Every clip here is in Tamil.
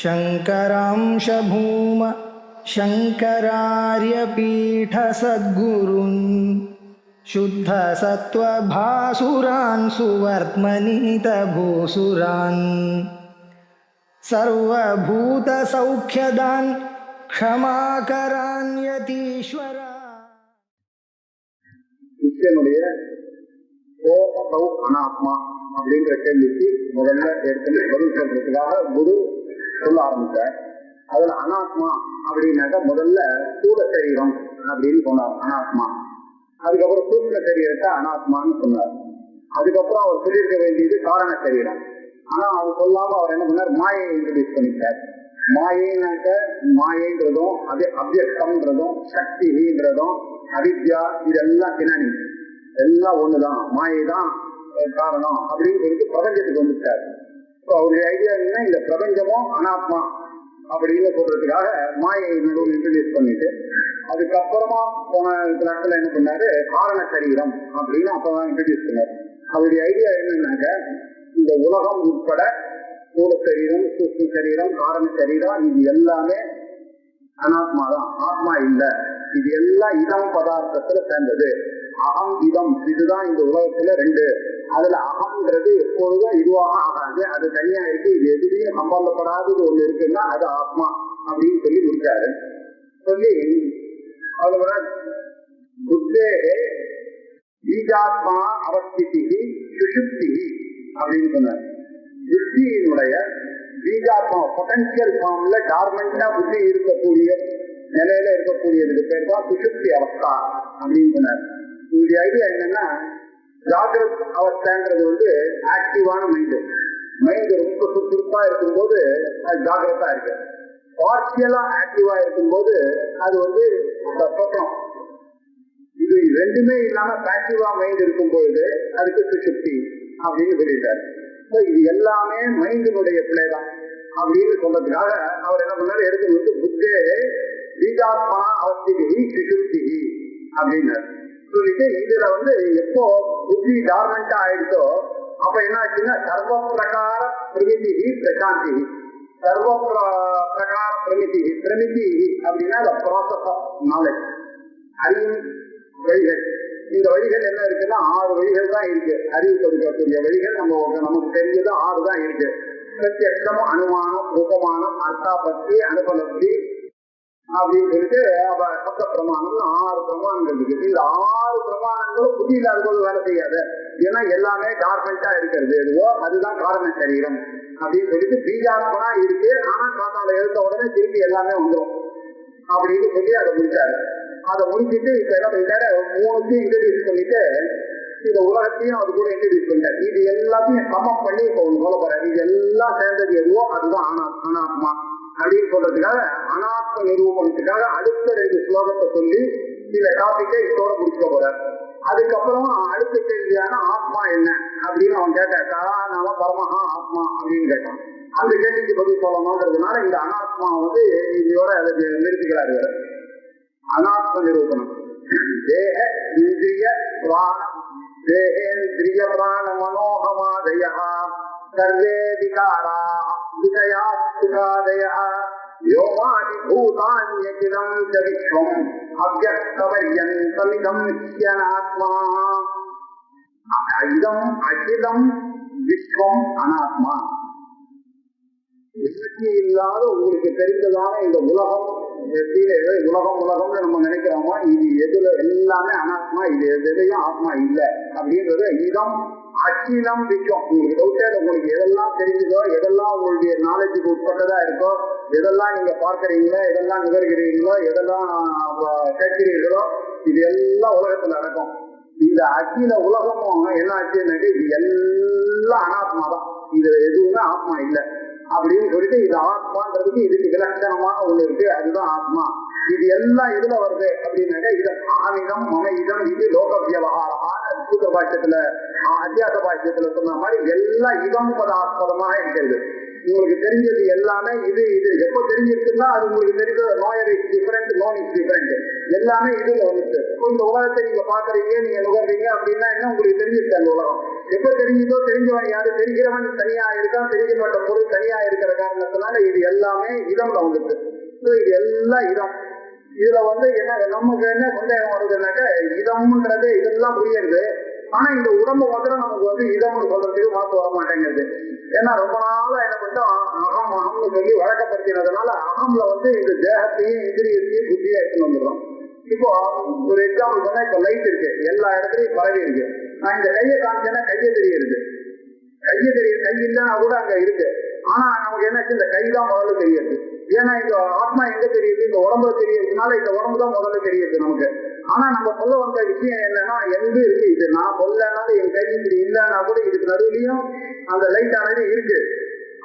शङ्करांश भूम शङ्करार्यपीठसद्गुरून् शुद्धसत्त्वभासुरान् सुवर्त्मनीतभूसुरान् सर्वभूतसौख्यदान् क्षमाकरान् यतीश्वरा. அனாத்மா அப்படின்ற கேள்விக்கு முதல்ல ஏற்கனவே பதில் சொல்றதுக்காக குரு சொல்ல ஆரம்பிச்சார். அதுல அனாத்மா அப்படின்னாக்க முதல்ல ஸ்தூல சரீரம் அப்படின்னு சொன்னார் அனாத்மா. அதுக்கப்புறம் சூக்ஷ்ம சரீரத்தை அனாத்மான்னு சொன்னார். அதுக்கப்புறம் அவர் சொல்லியிருக்க வேண்டியது காரண சரீரம். ஆனா அவர் சொல்லாம அவர் என்ன பண்ணார், மாயை இன்ட்ரடியூஸ் பண்ணிட்டார். மாயைனாக்க மாயைன்றதும் அது அவ்யக்தம்ன்றதும் சக்தின்றதும் அவித்யா இதெல்லாம் பின்னாடி எல்லாம் ஒண்ணுதான், மாயை தான் காரணம் அப்படின்னு சொல்லிட்டு பிரபஞ்சத்துக்கு வந்துட்டாரு. அவருடைய ஐடியா என்ன, இந்த பிரபஞ்சமும் அனாத்மா அப்படின்னு சொல்றதுக்காக மாயை நடுவில் இன்ட்ரடியூஸ் பண்ணிட்டு அதுக்கப்புறமா போன கிளாஸ்ல என்ன பண்ணாரு, காரண சரீரம் அப்படின்னு அப்பதான் இன்ட்ரடியூஸ் பண்ணாரு. அவருடைய ஐடியா என்னன்னாக்க இந்த உலகம் உட்பட ஸ்தூல சரீரம், சூக்ஷ்ம சரீரம், காரண சரீரம் இது எல்லாமே அனாத்மா தான், ஆத்மா இல்ல. இது எல்லாம் இதம் பதார்த்தத்துல சேர்ந்தது. அகம் இதம் இதுதான் இந்த உலகத்துல ரெண்டு. அதுல அகம்ங்கிறது எப்பொழுதும் இதுவாக ஆகாது, அது தனியா இருக்கு. இது எதுலையும் சம்பந்தப்படாதது ஒண்ணு இருக்குன்னா அது ஆத்மா அப்படின்னு சொல்லி முடிச்சாரு. சொல்லி அதோட புத்தே பீஜாத்மா அவஸ்திதி சுஷுப்தி அப்படின்னு சொன்னார். புத்தியினுடைய பீஜாத்மா பொட்டன்சியல் ஃபார்ம்ல டார்மெண்டா புத்தி இருக்கக்கூடிய நிலையில இருக்கக்கூடியதுக்கு பேர் தான் சுஷுப்தி அவஸ்தா அப்படின்னு சொன்னார். இந்த ஐடியா என்னன்னா, ஜாகிரத் அவஸ்தான்றது ஆக்டிவான மைண்டு. மைண்டு ரொம்ப சுறுசுறுப்பா இருக்கும்போது அது ஜாகிரதா இருக்கு. பார்ஷியலா ஆக்டிவா இருக்கும்போது அது சொப்னம். இது ரெண்டுமே இல்லாம பேசிவா மைண்ட் இருக்கும்போது அதுக்கு சுஷுப்தி அப்படின்னு சொல்லிட்டாரு. இது எல்லாமே மைண்டினுடைய பிள்ளை தான் அப்படின்னு சொல்றதுக்காக அவர் என்ன பண்ணாரு, எடுத்து புத்தே பீஜாத்மா அவஸ்திதி சுஷுப்தி அப்படின்னாரு. சொல்லிட்டு இதுல எப்போ புத்தி டார்மெண்டா ஆயிடுச்சோ அப்ப என்ன ஆச்சுன்னா சர்வ பிரகார பிரமிதி பிரசாந்தி. சர்வ பிரகார பிரமிதி பிரமிதி அப்படின்னா ப்ராசஸ் ஆஃப் நாலேஜ், அறியும் வழிகள். இந்த வழிகள் என்ன இருக்குன்னா 6 வழிகள் தான் இருக்கு. அறிவு கொடுக்கக்கூடிய வழிகள் நமக்கு தெரிஞ்சது 6 தான் இருக்கு. பிரத்யக்ஷம், அனுமானம், உபமானம், அர்த்தாபத்தி, அனுபலப்தி அப்படின்னு சொல்லிட்டு சப்த பிரமாணம் 6 பிரமாணங்கள் இருக்கு. இந்த 6 பிரமாணங்களும் புத்தி இல்லாத போது வேலை செய்யாது. ஏன்னா எல்லாமே டார்மெண்டா இருக்கிறது எதுவோ அதுதான் காரண சரீரம் அப்படின்னு சொல்லிட்டு பீஜாத்மா இருக்கு. ஆனா காத்தால எழுத்த உடனே திருப்பி எல்லாமே வந்துடும் அப்படின்னு சொல்லி அதை முடிச்சாரு. அதை முடிச்சுட்டு இப்ப என்ன பண்ணிட்டாரு, 3த்தையும் இன்ட்ரடியூஸ் பண்ணிட்டு இந்த உலகத்தையும் அது கூட இன்ட்ரடியூஸ் பண்ணிட்டாரு. இது எல்லாத்தையும் சமம் பண்ணி இப்ப ஒன்று சொல்ல போறேன். இது எல்லாம் சேர்ந்தது எதுவோ அதுதான் அனாத்மா அப்படின்னு சொல்றதுக்காக அனாத்ம நிரூபணத்துக்காக அடுத்த 2 ஸ்லோகத்தை சொல்லி இந்த டாபிக்கை இதோட முடிச்சுக்க போறார். அதுக்கப்புறம் அடுத்த கேள்வியான ஆத்மா என்ன அப்படின்னு அவன் கேட்டாக்கா, நாம பரமஹா ஆத்மா அப்படின்னு கேட்டான். அந்த கேள்விக்கு பதில் சொல்லணும்ன்றதுனால இந்த ஆத்மா இதோட அதை நிறுத்திக்கிறாரு. அனாத்ம நிரூபணம் தேக இந்திரிய பிராணம் தேகேந்திரிய பிராண மனோகமாதய சர்வே விகாரா விஷயா சுகாதய யோகாதி பூதான்யகிலம் ச விஸ்வம் அவ்யக்தபர்யந்தமிதம் ஹ்யனாத்மா. இதம் அகிலம் விஸ்வம் அனாத்மா. இயற்கை இல்லாத உங்களுக்கு தெரிந்ததான இந்த உலகம் உலகம்னு நம்ம நினைக்கிறோமோ இது எதுல எல்லாமே அனாத்மா. இது எதுலையும் ஆத்மா இல்லை அப்படின்றது இதம் அகிலம் விஸ்வம். உங்களுக்கு எதெல்லாம் தெரிஞ்சதோ, எதெல்லாம் உங்களுடைய நாலேஜுக்கு உட்பட்டதா இருக்கோ, எதெல்லாம் நீங்க பார்க்கறீங்களோ, எதெல்லாம் நுகர்கிறீங்களோ, எதெல்லாம் கேட்கிறீர்களோ இது எல்லாம் உலகத்துல நடக்கும். இந்த அகில உலகமும் என்ன ஆச்சுன்னு இது எல்லாம் அனாத்மா தான். இது எதுவுமே ஆத்மா இல்லை அப்படின்னு சொல்லிட்டு இது ஆத்மான்றதுக்கு இதுக்கு விலட்சணமான ஒண்ணு இருக்கு, அதுதான் ஆத்மா. இது எல்லாம் இதுல வருது அப்படின்னாக்க இது ஆவிதம் மம இதம் இது லோக வியவகாரமா சூத்திர பாஷ்யத்துல அத்தியாச பாஷ்யத்துல சொன்ன மாதிரி எல்லாம் இதம் பதாஸ்பதமாக இருக்கிறது. உங்களுக்கு தெரிஞ்சது எல்லாமே இது இது எப்போ தெரிஞ்சிருக்குன்னா அது உங்களுக்கு தெரிஞ்சது knower is different, known is different, எல்லாமே இதுல வந்துட்டு. இப்போ இந்த உலகத்தை நீங்க பாக்குறீங்க, நீங்க நுகர்றீங்க அப்படின்னா என்ன உங்களுக்கு தெரிஞ்சிருக்கு அந்த உலகம். எப்போ தெரிஞ்சதோ தெரிஞ்சவன் யாரு, தெரிகிறவன் தனியா இருக்கான், தெரிஞ்சப்பட்ட பொருள் தனியா இருக்கிற காரணத்தினால இது எல்லாமே இதம்ல வந்துட்டு. இது எல்லாம் இதம். இதுல என்ன நமக்கு என்ன சந்தேகம் வருதுன்னாக்க இதம்ன்றது இதெல்லாம் புரியுது. ஆனா இந்த உடம்பு மாத்திரம் நமக்கு இதம்னு சொல்றதுக்கு மாற்ற வர மாட்டேங்குது. ஏன்னா ரொம்ப நாளா என்ன பண்ணா அகம் அகம்னு சொல்லி வழக்கப்படுத்தினதுனால அகம்ல இந்த தேகத்தையும் இந்திரியத்தையும் புத்தியா எடுத்துன்னு வந்துடும். இப்போ ஒரு எக்ஸாம்பிள் சொன்னா இப்ப லைட் இருக்கு, எல்லா இடத்துலயும் பரவி இருக்கு. நான் இந்த கையை காமிச்சேன்னா கையை தெரியுது, கை இல்லைன்னா கூட அங்க இருக்கு. ஆனா நமக்கு என்னாச்சு, இந்த கை தான் முதல்ல தெரியுது. ஏன்னா இந்த ஆத்மா எங்க தெரியுது, இந்த உடம்புல தெரியறதுனால இந்த உடம்பு தான் முதல்ல தெரியுது நமக்கு. ஆனா நம்ம சொல்ல வந்த விஷயம் என்னன்னா, எங்க இருக்கு இது, நான் சொல்லனாலும் என் கை இப்படி இல்லைன்னா கூட இதுக்கு நடுவுலையும் அந்த லைட் ஆனது இருக்கு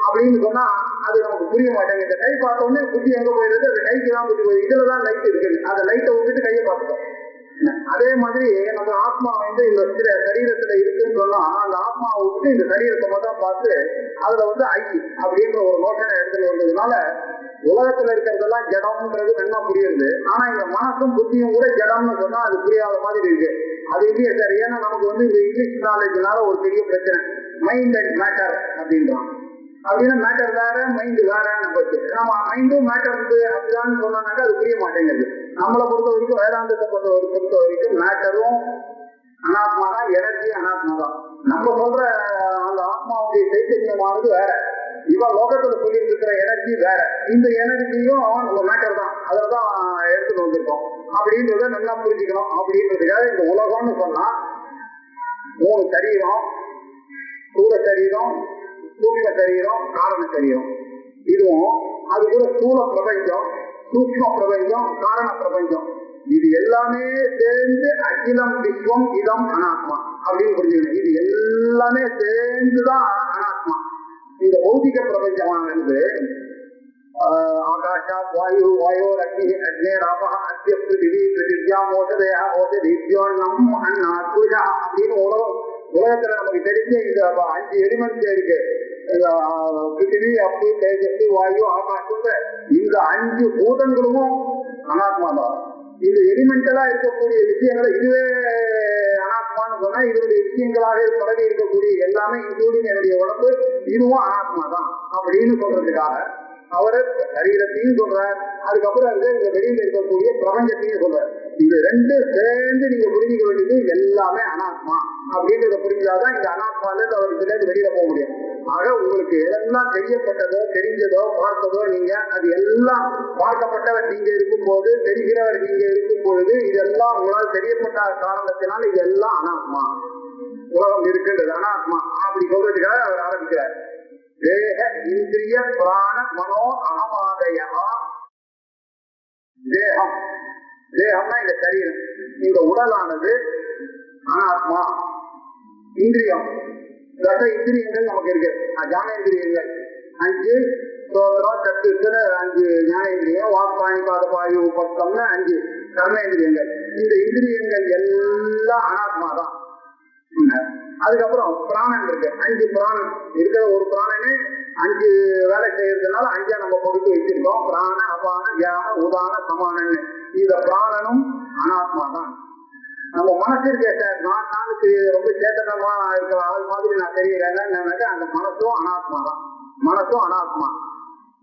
அப்படின்னு சொன்னா அது நமக்கு புரிய மாட்டேங்க. இந்த கை பார்த்த உடனே புத்தி எங்க போயிருது, அந்த கைக்கு தான் புத்தி போயிடுது. இதுலதான் லைட் இருக்கு, அந்த லைட்டை விட்டுட்டு கையை பார்த்துட்டோம். அதே மாதிரி நம்ம ஆத்மா இந்த சரீரத்துல இருக்குன்னு சொன்னா அந்த ஆத்மாவை விட்டு இந்த சரீரத்தை மட்டும் பார்த்து அதுல ஐ அப்படின்ற ஒரு நோஷனை எடுத்துட்டு வந்ததுனால உலகத்துல இருக்கிறதெல்லாம் ஜடம்ன்றது நல்லா புரியுது. ஆனா இந்த மனசும் புத்தியும் கூட ஜடம்னு சொன்னா அது புரியாத மாதிரி இருக்கு. அது இல்லையே சார், ஏன்னா நமக்கு இந்த இங்கிலீஷ் நாலேஜ்னால ஒரு பெரிய பிரச்சனை, மைண்ட் அண்ட் மேட்டர் அப்படின்றான். அப்படின்னா மேட்டர் வேற, மைண்ட் வேறன்னு போச்சு. நம்ம மைண்டும் மேட்டர் அப்படிதான் சொன்னாங்க, அது புரிய மாட்டேங்குது. நம்மளை பொறுத்த வரைக்கும், வேதாந்தத்தை பொறுத்த வரைக்கும் மேட்டரும் அனாத்மா தான், எனர்ஜி அனாத்மா தான். நம்ம சொல்ற அந்த ஆத்மாவுடைய சைத்தன்யமானது வேற, இவன் லோகத்துல சொல்லிட்டு இருக்கிற எனர்ஜி வேற. இந்த எனர்ஜியும் நம்ம மேட்டர் தான், அததான் எடுத்துட்டு வந்திருக்கோம் அப்படின்றத நல்லா புரிஞ்சுக்கணும். அப்படின்றதுக்காக இந்த உலகம்னு சொன்னா 3 சரீரம், ஸ்தூல சரீரம், சூக்ஷ்ம சரீரம், காரண சரீரம். இதுவும் அது கூட ஸ்தூல பிரபஞ்சம், சூக்ஷ்ம பிரபஞ்சம், காரண பிரபஞ்சம், இது எல்லாமே சேர்ந்து அகிலம் விஸ்வம் இதம் அனாத்மா அப்படின்னு புரிஞ்சுக்கணும். இது எல்லாமே சேர்ந்துதான் அனாத்மா. இந்த பௌதிக பிரபஞ்சமானது ஆகாஷா வாயு வாயோ அக்னி அக்னே ராபா அத்திய பிருத்திவி பிருத்திவியா மோஷதயா ஓஷதீப்யோ நம் அண்ணா சூர்யா அப்படின்னு உலகத்துல நமக்கு தெரிஞ்ச இந்த 5 எலிமெண்ட்ஸ் இருக்கு. பிருத்திவி, அப்பு, தேஜஸ், வாயு, ஆகாஷம், இந்த 5 பூதங்களும் அனாத்மா தான். இந்த எலிமெண்டலா இருக்கக்கூடிய விஷயங்களை இதுவே அனாத்மான்னு சொன்னா இதனுடைய விஷயங்களாக தொடங்கி இருக்கக்கூடிய எல்லாமே இன்க்ளூடிங் என்னுடைய உடம்பு இதுவும் அனாத்மா தான் அப்படின்னு சொல்றதுக்காக அவரு சரீரத்தையும் சொல்றார். அதுக்கப்புறம் இந்த வெளியில இருக்கக்கூடிய பிரபஞ்சத்தையும் சொல்றார். இது 2 சேர்ந்து நீங்க புரிஞ்சுக்க வேண்டியது எல்லாமே அனாத்மா அப்படின்றத புரிஞ்சாதான் இந்த அனாத்மால இருந்து அவருக்கு வெளியில போக முடியும். ஆக உங்களுக்கு எதெல்லாம் தெரியப்பட்டதோ தெரிஞ்சதோ பார்த்ததோ நீங்க அது எல்லாம் பார்க்கப்பட்டவர் நீங்க இருக்கும் போது, தெரிகிறவர் நீங்க இருக்கும் பொழுது, இதெல்லாம் உங்களால் தெரியப்பட்ட காரணத்தினால் இதெல்லாம் அனாத்மா, உலகம் இருக்கின்றது அனாத்மா அப்படி சொல்றதுக்காக அவர் ஆரம்பிக்கிறார். தேக இந்திரிய பிராண மனோ அகமாதயா. தேகம், தேகம்னா இந்த சரீரம், இந்த உடலானது அனாத்மா. இந்திரியம், தச இந்திரியங்கள் நமக்கு இருக்கு, ஞானேந்திரியங்கள் 5, சோதரம் சத்துன்னு 5 ஞானேந்திரியம், வாக்பாணி பாதபாயு பத்தம்னு 5 கர்மேந்திரியங்கள். இந்த இந்திரியங்கள் எல்லாம் அனாத்மா தான். அதுக்கப்புறம் பிராணன் இருக்கு, 5 பிராணன் இருக்கிற ஒரு பிராணனே 5 வேலை செய்யறதுனால 5 நம்ம கொடுத்து வச்சிருக்கோம். பிராண அபான தியான உதான சமானன்னு. இந்த பிராணனும் அனாத்மா தான். நம்ம மனசு இருக்க சார், நானுக்கு ரொம்ப சேத்தனமா இருக்கிற ஆள் மாதிரி நான் தெரியறேன்னு அந்த மனசும் அனாத்மா தான், மனசும் அனாத்மா.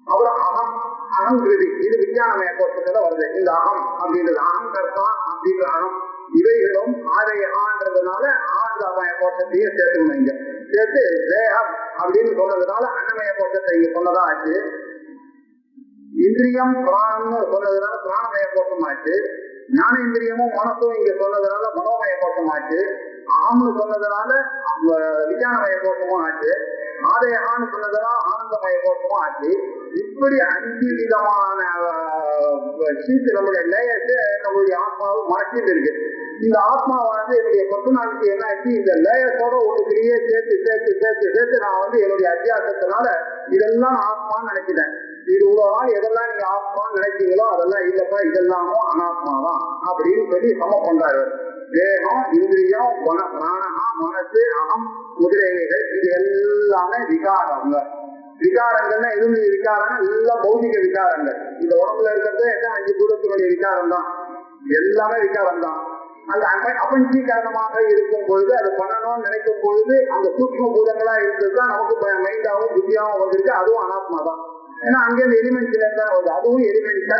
அப்புறம் அகம், அகங்கிறது இது விஞ்ஞானமய கோஷத்துல வருது. இந்த அகம் அப்படின்றது அகங்கர்த்தா அப்படின்ற அகம், இவைகளும் ஆதையகான்றதுனால ஆனந்தமய கோஷத்தையும் சேர்த்துக்கணும். இங்க சேர்த்து தேகம் அப்படின்னு சொன்னதுனால அன்னமய கோஷத்தை இங்க சொன்னதா ஆச்சு. இந்திரியம் பிராணம்னு சொன்னதுனால பிராணமய கோஷம் ஆச்சு. ஞானேந்திரியமும் மனசும் இங்க சொன்னதுனால மனோமய கோஷம் ஆச்சு. அகம்னு சொன்னதுனால விஞ்ஞானமய கோஷமும் ஆச்சு. ஆதயகான்னு சொன்னதுனால ஆனந்தமய கோஷமும் ஆச்சு. இப்படி 5 விதமான ஷீட் நம்மளுடைய லேயர்ஸ் நம்மளுடைய ஆத்மாவும் மறைச்சிட்டு இருக்கு. இந்த ஆத்மாவானது என்னுடைய பர்சனாலிட்டி என்ன ஆச்சு, இந்த லேயர்ஸோட ஒன்றுக்குள்ளேயே சேர்த்து சேர்த்து சேர்த்து சேர்த்து நான் என்னுடைய அத்தியாசத்தினால இதெல்லாம் ஆத்மான்னு நினைச்சிட்டேன். இது இவ்வளவு நாள் எதெல்லாம் நீங்க ஆத்மான்னு நினைச்சீங்களோ அதெல்லாம் இல்லப்பா, இதெல்லாமும் அனாத்மாதான் அப்படின்னு சொல்லி சமம் பண்றாரு. தேகம், இந்திரியம், பிராணா, மனசு, அகம் முதலியவைகள் இது எல்லாமே விகாரங்க. விகாரங்கள்னா எதுவுடைய விகாரம் எல்லாம் பௌதிக விகாரங்கள். இந்த உடம்புல இருக்கிறது என்ன 5 பூதத்தினுடைய விகாரம் தான், எல்லாமே விகாரம் தான். அந்த அபஞ்சீகரணமாக இருக்கும் பொழுது அது பண்ணணும்னு நினைக்கும் பொழுது அந்த சூக்ஷ்ம பூதங்களா இருந்ததுதான் நமக்கு மைண்டாவும் புத்தியாவும் வந்திருக்கு. அதுவும் அனாத்மா தான். ஏன்னா அங்கேருந்து எலிமெண்ட்ஸ்ல இருந்தா வருது, அதுவும் எலிமெண்ட்.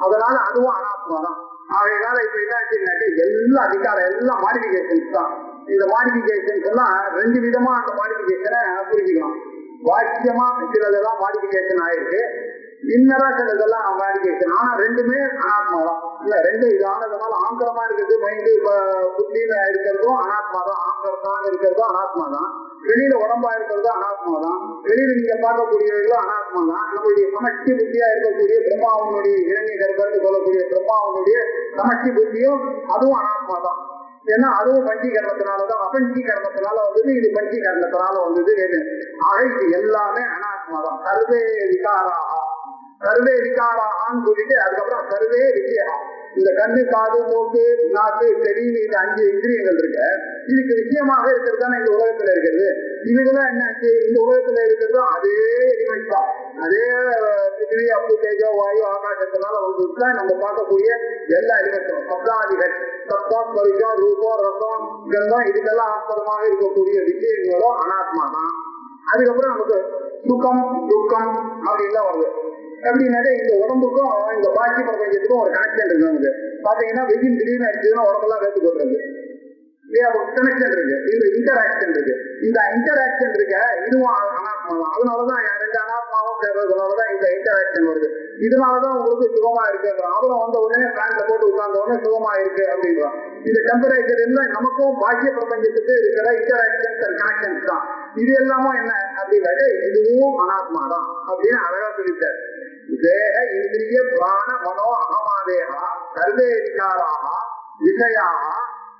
அதனால அதுவும் அனாத்மா தான். அதனால இப்ப என்ன ஆச்சுன்னாக்க எல்லா அதிகாரம் எல்லாம் மாடிபிகேஷன்ஸ் தான். இந்த மாடிபிகேஷன்ஸ் எல்லாம் 2 விதமா அந்த மாடிபிகேஷனை புரிஞ்சுக்கலாம். வாக்கியமா சிலதெல்லாம் மாடிபிகேஷன் ஆயிருக்கு, இன்னரா சிலதெல்லாம் மாடிபிகேஷன். ஆனா 2மே அனாத்மா தான். இல்ல 2 இது ஆனதுனால ஆங்கிரமா இருக்கிறது மைண்டு புத்தியில இருக்கிறதும் அனாத்மா தான், ஆங்கிரத்தான் இருக்கிறதும் அனாத்மா தான். வெளியில உடம்பா இருக்கிறது அனாத்மா தான். வெளியில நீங்க பார்க்கக்கூடியவர்களும் அனாத்மா தான். நம்மளுடைய சமஷ்டி புத்தியா இருக்கக்கூடிய பிரம்மாவனுடைய இரண்ய கர்ப்பன்னு சொல்லக்கூடிய பிரம்மாவனுடைய சமஷ்டி புத்தியும் அதுவும் அனாத்மா தான். ஏன்னா அதுவும் பஞ்சீகரணத்தினாலதான், அபஞ்சீகரணத்தினால வந்தது, இது பஞ்சீகரணத்தினால வந்தது. ஆக இது எல்லாமே அனாத்மா தான். சர்வே விகாராக, சர்வே விகாராகான்னு சொல்லிட்டு அதுக்கப்புறம் சர்வே விஷயம். இந்த கண்ணு, காது, மூக்கு, நாக்கு, செவி, இந்த 5 இந்திரியங்கள் இருக்கு. இதுக்கு விஷயமாக இருக்கிறது தானே இந்த உலகத்துல இருக்கிறது. இதுக்குதான் என்னாச்சு, இந்த உலகத்துல இருக்கிறது அதே எலிமெண்ட் தான். அதே பிருத்திவி, அப்பு, தேஜோ, வாயு, ஆகாசத்தினால வந்துதான் நம்ம பார்க்கக்கூடிய எல்லா எலிமெண்ட்டும். சப்தாதிகள், சத்தம், ஸ்பரிசம், ரூபம், ரசம், கந்தம், இதுக்கெல்லாம் ஆஸ்பதமாக இருக்கக்கூடிய விஷயங்களும் அனாத்மா தான். அதுக்கப்புறம் நமக்கு சுகம், துக்கம் அப்படின்லாம் வருது. அப்படின்னாலே இந்த உடம்புக்கும் இந்த பாக்கி பிரபஞ்சத்துக்கும் ஒரு கனெக்ஷன் இருக்கு. நமக்கு பாத்தீங்கன்னா வெயில் திடீர்னு அடிச்சதுன்னா உடம்பெல்லாம் வேத்து போடுறது, கனெக்ஷன் இருக்கு, இந்த இன்டராக்ஷன் இருக்கு. இந்த இன்டராக்ஷன் இருக்க இதுவும் அனாத்மா தான். அதனாலதான் 2 அனாத்மாவும் சேர்றதுனாலதான் இந்த இன்டராக்ஷன் வருது. இதனாலதான் உங்களுக்கு சுகமா இருக்கு. அப்புறம் வந்த உடனே ஃபேன்ல போட்டு உட்கார்ந்த உடனே சுகமா இருக்கு அப்படின்றான். இந்த டெம்பரேச்சர் எல்லாம் நமக்கும் பாக்கிய பிரபஞ்சத்துக்கு இருக்கிற இன்டராக்ஷன்ஸ் அண்ட் கனெக்ஷன்ஸ் தான். இது எல்லாமும் என்ன அப்படின்னாலே இதுவும் அனாத்மா தான் அப்படின்னு அழகா சொல்லிட்டார். தேக இந்திரிய பிராண மனோ அகமாதேகா சர்வே விகாராக விஷயாக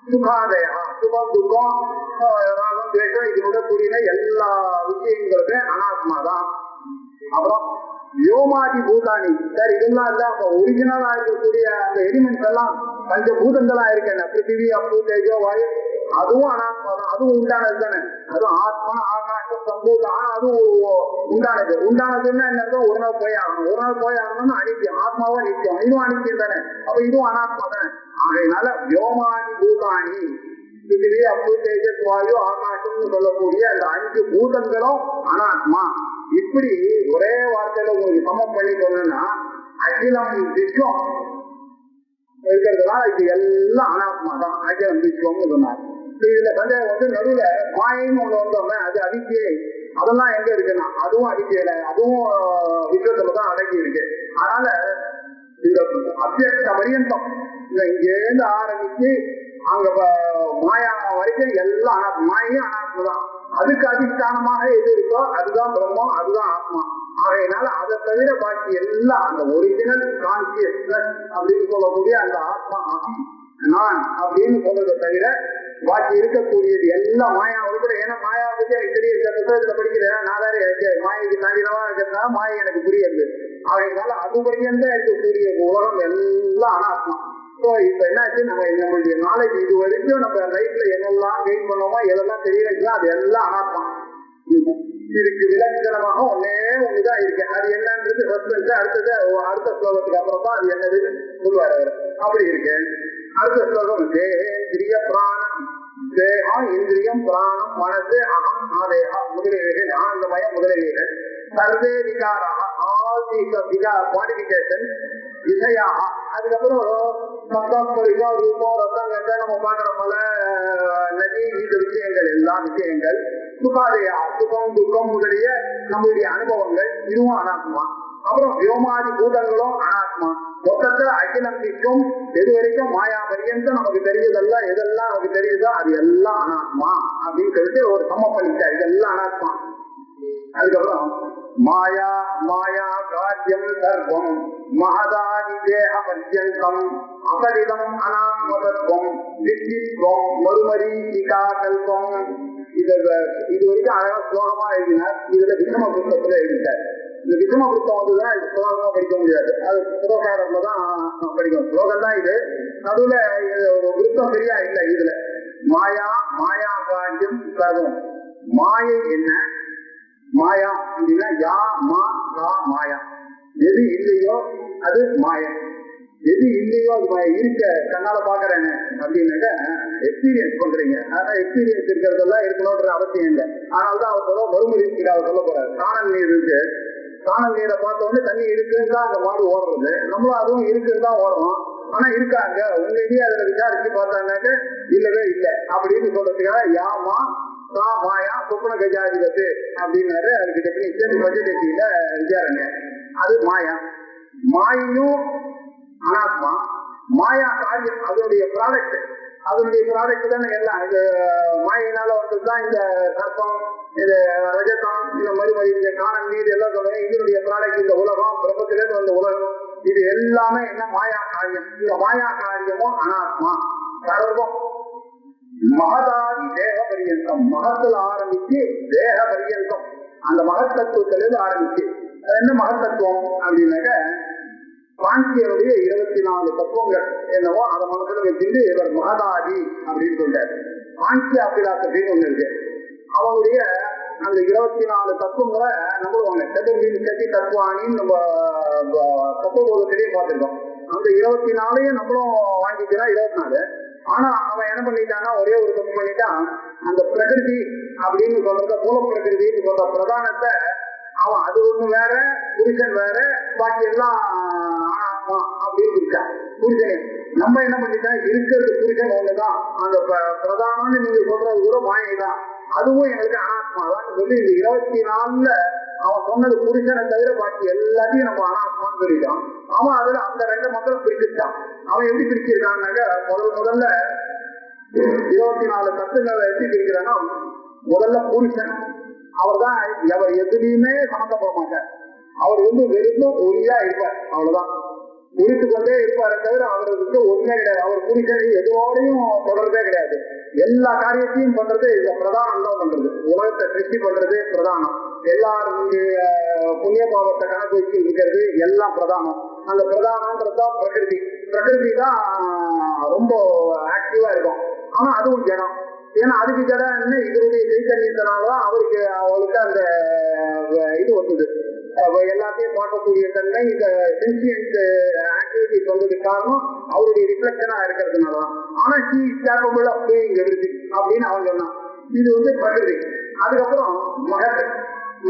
சுகாதயா, சுகம், துக்கம், ராகம், துவேஷம், இதோட கூடிய எல்லா விஷயங்களுமே அனாத்மா தான். அப்புறம் யோமாதி பூதானி, சார் இதெல்லாம் இல்ல, அப்ப ஒரிஜினலா இருக்கக்கூடிய அந்த எலிமெண்ட்ஸ் எல்லாம் பஞ்ச பூதங்களா இருக்கேன். பிருத்திவி, அப்பு, தேஜோ, வாயு, அதுவும் அனாத்மா தான். அதுவும் உண்டானது தானே. அதுவும் ஆத்மா, ஆகாசம், சம்பூதம், அதுவும் உண்டானது. உண்டானதுன்னா என்ன, ஒரு நாள் போய் ஆகணும். ஒரு நாள் போய் ஆகணும்னு அனித்தியம். ஆத்மாவா நித்தியம், இதுவும் அனித்தியம் தானே. அப்ப இதுவும் அனாத்மா தானே. ஆகையினால யோமானி பூதானி, பிருத்திவி, அப்பு, தேஜஸ், வாயு, ஆகாசம்னு சொல்லக்கூடிய அந்த 5 பூதங்களும் அனாத்மா. இப்படி ஒரே வார்த்தையில உங்களுக்கு சமம் பண்ணி சொன்னா அகிலம் விஸ்வம் இருக்கிறதுனால இது எல்லாம் அனாத்மா தான். அகிலம் விஸ்வம்னு சொன்னார். இதுல நடுவுல மாயின்னு ஒண்ணு வந்தோம்னா அது அவித்தியை. அதெல்லாம் எங்க இருக்குன்னா அதுவும் அவித்தியில, அதுவும் விஸ்வத்துலதான் அடங்கி இருக்கு. அதனால இந்த அத்தியக்த பரியந்தம் இங்கேருந்து ஆரம்பிச்சு அங்க மாயா வரைக்கும் எல்லாம் அனாத்மா. மாயும் அனாத்மா தான். அதுக்கு அதிஷ்டானமாக எது இருக்கோ அதுதான் பிரம்மம், அதுதான் ஆத்மா. ஆகையினால அதை தவிர பாக்கி எல்லாம் அந்த ஒரிஜினல் கான்சியஸ்னஸ் அப்படின்னு சொல்லக்கூடிய அந்த ஆத்மா அகம் நான் அப்படின்னு சொல்றதை தவிர பாக்கி இருக்கக்கூடியது எல்லாம் மாயா உட்பட. ஏன்னா மாயா பத்தி எனக்கு தெரியும், இந்த புத்தகத்துல படிக்கிறேன். நான் வேற மாயைக்கு தாண்டினவா இருக்கிறதுனால மாயை எனக்கு புரியுது. ஆகையினால அது வரைக்கும் இருக்கக்கூடிய உலகம் எல்லாம் அனாத்மா. இப்ப என்னாச்சு, நம்மளுடைய நாலேஜ் இது வரைக்கும் நம்ம லைஃப்ல என்னெல்லாம் கெயின் பண்ணோமோ எதெல்லாம் தெரியலாம் அது எல்லாம் அனாத்மா. இதுக்கு விலட்சணமாக ஒண்ணுதான் இருக்கு. அது என்னன்றது அடுத்த ஸ்லோகத்துக்கு அப்புறம் தான் அது என்னதுன்னு சொல்லுவார் அவர். அப்படி இருக்கு. அடுத்த ஸ்லோகம் தேகேந்திரிய பிராணம், தேகம், இந்திரியம், பிராணம், மனசு, அகம், ஆதேகா முதலியவைகள், ஆனந்தமயம் முதலியவைகள். சர்வே விகாராக, ஆல் மாடிபிகேஷன் விஷயாக. அதுக்கப்புறம் சத்தம், ஸ்பரிசம், ரூபம், ரசம், கண்டம், நம்ம பார்க்கிற பல நதி, இந்த விஷயங்கள் எல்லாம் விஷயங்கள். சுகாதயா, சுகம், துக்கம் முதலிய நம்மளுடைய அனுபவங்கள், இதுவும் அனாத்மா. அப்புறம் வியோமாதி பூதங்களும் அனாத்மா. மொத்தத்துல அகிலம் நிற்கும் எது வரைக்கும் மாயா பரியந்தம் நமக்கு தெரியுதெல்லாம், எதெல்லாம் நமக்கு தெரியுதோ அது எல்லாம் அனாத்மா அப்படின்னு சொல்லிட்டு ஒரு சமம் பண்ணிட்டா. இதெல்லாம் அனாத்மா. அதுக்கப்புறம் மாயா மாயா காரியம் சர்வம் மகதாதி தேக பர்யந்தம் அபரிதம் அனாத்மதத்துவம் வித்தித்வம் மறுமரீசிகா கல்பம். இது வரைக்கும் அழகா ஸ்லோகமா எழுதினார். இதுல விஷம புத்தகத்துல எழுதிட்டார். இந்த விஷம புத்தகம் வந்துதான் இது ஸ்லோகமா படிக்க முடியாது. அது புரோகாரம்ல தான் படிக்கணும். ஸ்லோகம் தான் இது. நடுவுல விருத்தம் சரியா இல்லை. இதுல மாயா மாயா காரியம் சர்வம், மாயை என்ன, மாயா அப்படின்னா யா மா கா மாயா. எது இல்லையோ அது மாயம், எது இல்லையோ அது இருக்க கண்ணால பாக்குறேங்க அப்படின்னாக்க எக்ஸ்பீரியன்ஸ் பண்றீங்க. ஆனா எக்ஸ்பீரியன்ஸ் இருக்கிறதெல்லாம் இருக்கணும்ன்ற அவசியம் இல்லை. அதனால்தான் அவர் சொல்ல மறுமொழி அவர் சொல்ல போறாரு. காணல் நீர் இருக்கு, காணல் நீரை பார்த்த உடனே தண்ணி இருக்குன்னு தான் அந்த மாடு ஓடுறது, நம்மளும் அதுவும் இருக்குன்னு தான் ஓடுறோம். ஆனா இருக்காங்க உண்மையிலேயே அதுல விசாரிச்சு பார்த்தாங்க இல்லவே இல்லை அப்படின்னு சொல்றதுக்காக யாமா கா மாயா சொப்பன கஜாதிபத்து அப்படின்னாரு. அதுக்கு டெபினிஷன் பட்ஜெட்டில விசாரங்க. அது மாயா. மாயையும் அனாத்மா. மாயா காரியம் அதனுடைய ப்ராடக்ட், அதனுடைய ப்ராடக்ட் தானே எல்லாம். இந்த மாயினால வந்ததுதான் இந்த சர்ப்பம், இந்த ரஜதம், இந்த மறுமொழி, இந்த காணல் நீர் எல்லாம் சொல்றேன். இதனுடைய ப்ராடக்ட் இந்த உலகம், பிரபத்திலிருந்து வந்த உலகம், இது எல்லாமே என்ன மாயா காரியம். இந்த மாயா காரியமும் அனாத்மா. சர்வம் மகதாதி தேக பரியந்தம், மகத்துல ஆரம்பிச்சு தேக பரியந்தம், அந்த மகத்தத்துவத்திலிருந்து ஆரம்பிச்சு. அது என்ன மகத்தத்துவம் அப்படின்னாக்க பாண்டியனுடைய 24 தத்துவங்கள் என்னவோ அதை மனசுல வச்சுட்டு இவர் மகதாதி அப்படின்னு சொல்றாரு. பாண்டிய அபிலாசத்தின்னு ஒண்ணு இருக்கு. அவருடைய அந்த 24 தத்துவங்களை நம்மளும் சதி தத்துவானின்னு நம்ம தத்துவபோதத்திலேயே பார்த்திருக்கோம். அந்த 24 நம்மளும் வாங்கிக்கிறோம் 24. ஆனா அவன் என்ன பண்ணிட்டான்னா ஒரே ஒரு தப்பு பண்ணிட்டான். அந்த பிரகிருதி அப்படின்னு சொல்றத மூல பிரகிருதின்னு சொல்ற பிரதானத்தை அவன் அது ஒண்ணு வேற, புருஷன் வேற, பாக்கி எல்லாம் ஆத்மா அப்படின்னு இருக்கான் புருஷனே. நம்ம என்ன பண்ணிட்டோம், இருக்கிறது புருஷன் ஒண்ணுதான், அந்த பிரதானம்னு நீங்க சொல்றது கூட மாயை தான், அதுவும் எங்களுக்கு அனாத்மா தான் சொல்லி இந்த 24 அவன் சொன்னது புருஷனை தவிர பாக்கி எல்லாத்தையும் நம்ம அனாத்மான்னு சொல்லிட்டான். அவன் அதுல அந்த 2 மக்களும் பிரிச்சுட்டான். அவன் எப்படி பிரிச்சிருக்கான்னாக்க முதல்ல 24 தத்துவங்களை எப்படி பிரிக்கிறான்னா, முதல்ல புருஷன் அவர் தான், அவர் எதுலையுமே சம்மந்தப்பட மாட்டார். அவர் வெறும் ஒளியா இருப்பார், அவ்வளவுதான். உரித்து கொண்டே இருப்பாரு தவிர அவருக்கு ஒண்ணுமே கிடையாது. அவர் புரிசனை எதுவோடையும் தொடர்றதே கிடையாது. எல்லா காரியத்தையும் பண்றது இந்த பிரதானம் தான் பண்றது. உலகத்தை சிருஷ்டி பண்றது பிரதானம். எல்லாருடைய புண்ணிய பாவத்தை கணக்கு வச்சு இருக்கிறது எல்லாம் பிரதானம். அந்த பிரதானம்ன்றதுதான் பிரகிருதி. பிரகிருதி தான் ரொம்ப ஆக்டிவா இருக்கும். ஆனா அதுவும் ஜடம். ஏன்னா அதுக்கு ஜடம் இதனுடைய சைத்தன்யத்தினாலதான் அவளுக்கு அந்த இது வந்தது. எல்லாத்தையும் பார்க்கக்கூடிய தன்மை இந்த சென்சியன்ட் ஆக்டிவிட்டி சொல்றதுக்கு காரணம் அவருடைய ரிஃப்ளெக்ஷனா இருக்கிறதுனாலதான். ஆனா she is capable of doing everything அப்படின்னு அவன் சொன்னான். இது பிரகிருதி. அதுக்கப்புறம்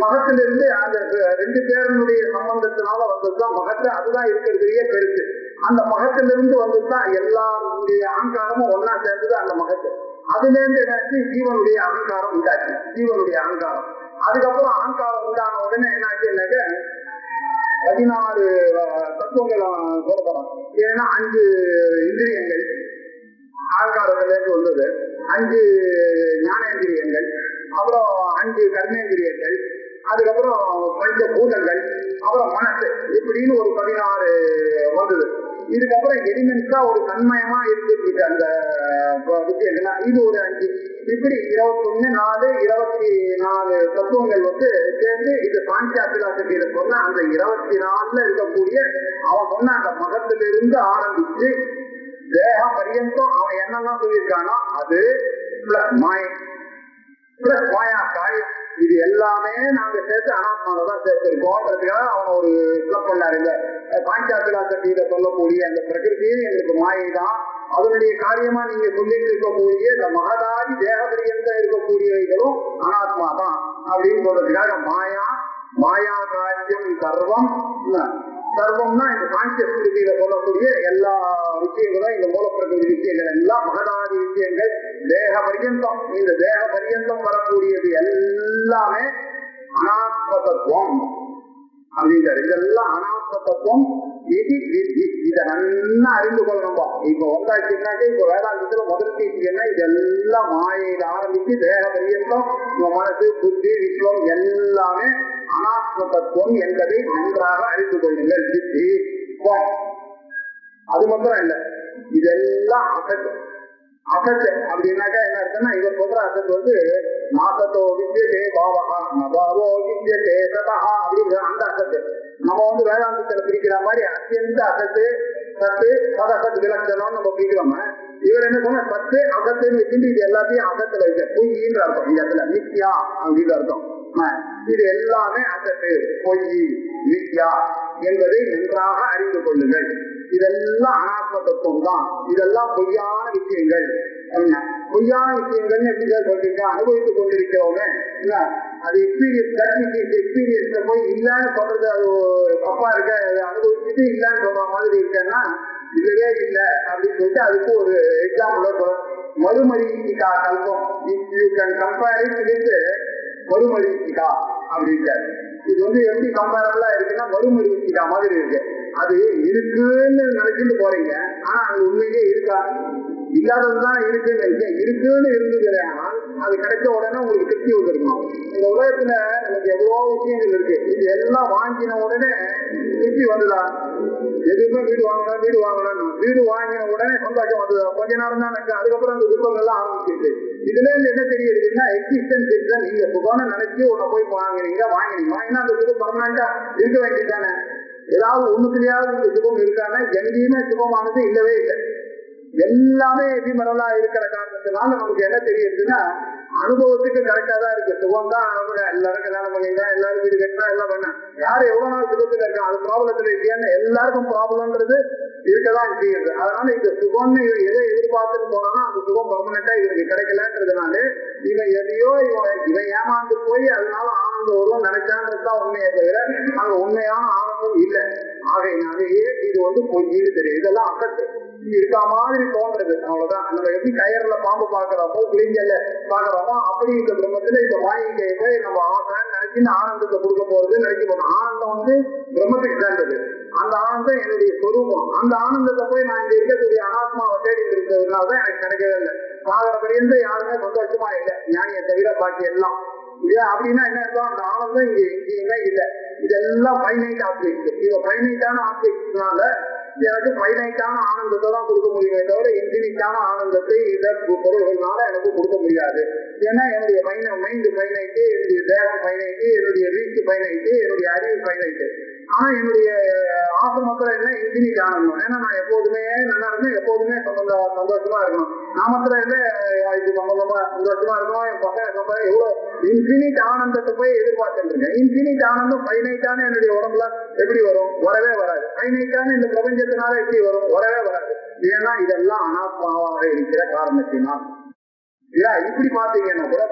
மகத்திலிருந்து அந்த 2 பேருடைய சம்பந்தத்தினால வந்ததுதான் மகத்தை. அதுதான் இருக்கிறதுலயே பெருசு. அந்த மகத்திலிருந்து வந்ததுதான் எல்லாருடைய அகங்காரமும் ஒன்னா சேர்ந்தது அந்த மகத்து. அதுல இருந்து என்னாச்சு, ஜீவனுடைய அகங்காரம் உண்டாச்சு. ஜீவனுடைய அகங்காரம். அதுக்கப்புறம் அகங்காரம் உண்டான உடனே என்னாச்சுன்னாக்க 16 தத்துவங்கள் சொல்லப்படும். ஏன்னா 5 இந்திரியங்கள் அகங்காரத்திலிருந்து வந்தது, 5 ஞானேந்திரியங்கள், அப்புறம் 5 கர்மேந்திரியங்கள், அதுக்கப்புறம் பஞ்சபூதங்கள், அப்புறம் மனசு, இப்படின்னு ஒரு 16 வந்தது. இதுக்கப்புறம் எலிமெண்ட்ஸா ஒரு தன்மயமா இருந்துட்டு அந்த விஷயங்கள் இது ஒரு 5. இப்படி 21, 4, 24 தத்துவங்கள் சேர்ந்து இது சாங்கியா பிலாசபியில சொன்ன அந்த 24ல இருக்கக்கூடிய அவன் சொன்ன அந்த மகத்திலிருந்து ஆரம்பிச்சு தேகம் பரியந்தம் அவன் என்னெல்லாம் சொல்லியிருக்கானோ அது பிளஸ் மாயம் பிளஸ் மாயா காரியம். இது எல்லாமே நாங்க சேர்த்து அனாத்மானதான் சேர்த்திருக்கோன்றதுக்காக அவன் ஒரு கிளப் பண்ணாரு. இந்த சாங்கியா பிலாசபியில சொல்லக்கூடிய அந்த பிரகிருதியே எங்களுக்கு மாயை தான். அதனுடைய காரியமா நீங்க சொல்லிட்டு இருக்கக்கூடிய இந்த மகதாதி தேகபரியந்த இருக்கக்கூடியவைகளும் அனாத்மா தான் அப்படின்னு சொல்றதுக்காக மாயா காரியம் சர்வம். சர்வம்னா இந்த சாங்கிய ஸ்மிருதியில சொல்லக்கூடிய எல்லா விஷயங்களும், இந்த மூலப்பிரகிருதி விஷயங்கள் எல்லாம் மகதாதி விஷயங்கள் தேக பரியந்தம். இந்த தேக பரியந்தம் வரக்கூடியது எல்லாமே அனாத்ம தத்துவம் அப்படின்றாரு. இதெல்லாம் அனாத்ம தத்துவம். இதை நல்லா அறிந்து கொள்ளணும்பா. இப்ப வந்தாச்சுன்னாக்க இப்ப வேதாந்தத்துல முதல் டீச்சிங் என்ன, இதெல்லாம் மாயையில ஆரம்பிச்சு தேக பரியந்தம் மனசு புத்தி விஸ்வம் எல்லாமே அனாத்ம தத்துவம் என்பதை நன்றாக அறிந்து கொள்ளுங்கள். சித்தி அது மாத்திரம் இல்லை, இதெல்லாம் அசத்து. அசத்து அப்படின்னாக்கா என்ன இருக்குன்னா, இவர் சொல்ற அசத்து நாசத்தோ வித்யதே பாவகா நபாவோ வித்யதே சதா அப்படிங்கிற அந்த அசத்து. நம்ம வேதாந்தத்துல பிரிக்கிற மாதிரி அத்தியந்த அசத்து சத்து சதசத்து விலட்சணம் நம்ம பிரிக்கிறோம். இவர் என்ன சொன்ன சத்து அசத்துன்னு வச்சுட்டு இது எல்லாத்தையும் அசத்துல வைக்க பொய்ன்ற அர்த்தம். இந்த இடத்துல நித்யா அப்படின்னு அர்த்தம். இது எல்லாமே அசத்து, பொய், மித்யா என்பதை நன்றாக அறிந்து கொள்ளுங்கள். இதெல்லாம் அனாத்ம தத்துவம் தான். இதெல்லாம் பொய்யான விஷயங்கள். பொய்யான விஷயங்கள் எப்படி சொல்றீங்க? அனுபவித்துக் கொண்டிருக்கிறவங்க அது எக்ஸ்பீரியன்ஸ்ல போய் இல்லன்னு சொல்றது அது தப்பா இருக்க, அனுபவிச்சுட்டு இல்லன்னு சொல்ற மாதிரி இருக்கேன்னா இல்லவே இல்லை அப்படின்னு சொல்லிட்டு அதுக்கு ஒரு எக்ஸாம்பிள் மறுமரீச்சிகா கல்பம். You can compare it with மறுமரீச்சிகா அப்படின்றாரு. இது எப்படி கம்பேரபிளா இருக்குன்னா மறுமரீச்சிகா மாதிரி இருக்கு. அது இருக்குன்னு நினைச்சிட்டு போறீங்க, ஆனா அது உண்மையிலே இருக்கா? இல்லாததுதான் இருக்குன்னு நினைச்சேன். இருக்குன்னு இருந்தது, ஆனால் அது கிடைச்ச உடனே உங்களுக்கு திருப்தி வந்துருக்கணும். இந்த உலகத்துல நமக்கு எவ்வளவோ விஷயங்கள் இருக்கு. இது எல்லாம் வாங்கின உடனே திருப்தி வந்துதா? எதுவுமே வீடு வாங்கணும் வீடு வாங்கின உடனே சந்தோஷம் வந்ததா? கொஞ்ச நேரம் தான் இருக்கு, அதுக்கப்புறம் அந்த விருப்பங்கள்லாம் ஆரம்பிச்சிருக்கு. இதுல இருந்து என்ன தெரியுதுன்னா எக்ஸிஸ்டன்ஸ் இருக்குன்னா நீங்க சுகம்னு நினைச்சு உன்னை போய் வாங்கினா அந்த சுகம் பர்மனண்டா இருக்க வேண்டியதானே? ஏதாவது ஒண்ணுக்குலயாவது இந்த சுகம் இருக்கான்னா எங்கேயுமே சுகமானது இல்லவே இல்லை. எல்லாமே எதிர்மறலா இருக்கிற காரணத்தினால நமக்கு என்ன தெரியுதுன்னா அனுபவத்துக்கு கரெக்டா தான் இருக்கு. சுகம் தான் எல்லாரும் கல்யாணம் பண்ணிருக்கா, எல்லாரும் வீடு கட்டினா எல்லாம் பண்ண, யாரும் எவ்வளவு நாள் சுகத்துல இருக்கா? அது ப்ராப்ளத்துல இல்லையான்னு எல்லாருக்கும் ப்ராப்ளம்ன்றது இருக்கதான் செய்யுது. அதனால இந்த சுகம்னு எதை எதிர்பார்த்துட்டு போனோம்னா அந்த சுகம் பர்மனண்டா இவருக்கு கிடைக்கலன்றதுனால இவன் எதையோ இவன் ஏமாந்து போய் அதனால ஆனந்தம் வரும் நினைச்சான்றதுதான் உண்மையை தவிர அங்க உண்மையான ஆனந்தம் இல்லை. ஆகையினாலேயே இது பொய்ன்னு தெரியும். இதெல்லாம் அசத்து இருக்கா மாதிரி தோன்றது, அவ்வளவுதான். நம்ம எப்படி கயர்ல பாம்பு பாக்குறோமோ கிளிஞ்சல்ல பாக்குறோமோ அப்படி இந்த பிரம்மத்துல இந்த மாயிக்கை போய் நம்ம நினைச்சு ஆனந்தத்தை கொடுக்க போறது நினைச்சு போனோம். ஆனந்தம் பிரம்மத்துக்கு சேர்ந்தது. அந்த ஆனந்தம் என்னுடைய சொரூபம். அந்த ஆனந்தத்தை போய் நான் இங்க இருக்கக்கூடிய அனாத்மாவை தேடி இருக்கிறதுனாலதான் எனக்கு கிடைக்கவே இல்லை. சாகர பரியந்த யாருமே சந்தோஷமா இல்லை, ஞானியை தவிர பாக்கி எல்லாம். அப்படின்னா என்ன இருக்கும்? அந்த ஆனந்தம் இங்க எங்கேயுமே இல்லை. இதெல்லாம் ஃபைனைட் ஆப்ஜெக்ட். இவ ஃபைனைட்டான ஆப்ஜெக்ட்னால எனக்கு ஃபைனைட்டான ஆனந்தத்தை தான் கொடுக்க முடியுமே தவிர இன்ஃபினிட்டான ஆனந்தத்தை இதற்கு பொருள்கள்னால எனக்கு கொடுக்க முடியாது. ஏன்னா என்னுடைய மைண்ட் ஃபைனைட்டு, என்னுடைய தேகம் ஃபைனைட்டு, என்னுடைய ரீச் ஃபைனைட்டு, என்னுடைய அறிவு ஃபைனைட்டு. ஆனா என்னுடைய ஆசிரமத்துல என்ன இன்ஃபினிட் ஆனந்தம். ஏன்னா நான் எப்போதுமே நல்லா இருந்தேன், எப்போதுமே சந்தோஷமா இருக்கணும். நான் மாத்திரம் இல்லை சம்பந்தமா சந்தோஷமா இருக்கணும். என் பசங்க எவ்வளவு இன்ஃபினிட் ஆனந்தத்தை போய் எதிர்பார்த்துட்டு இருக்கேன். இன்ஃபினிட் ஆனந்தம் ஃபைனைட்டான என்னுடைய உடம்புல எப்படி வரும்? வரவே வராது. ஃபைனைட்டான இந்த பிரபஞ்சத்தினால எப்படி வரும்? வரவே வராது. ஏன்னா இதெல்லாம் அனாத்மாவாக இருக்கிற காரணத்தினால். இப்படி பாத்தீங்கன்னா கூட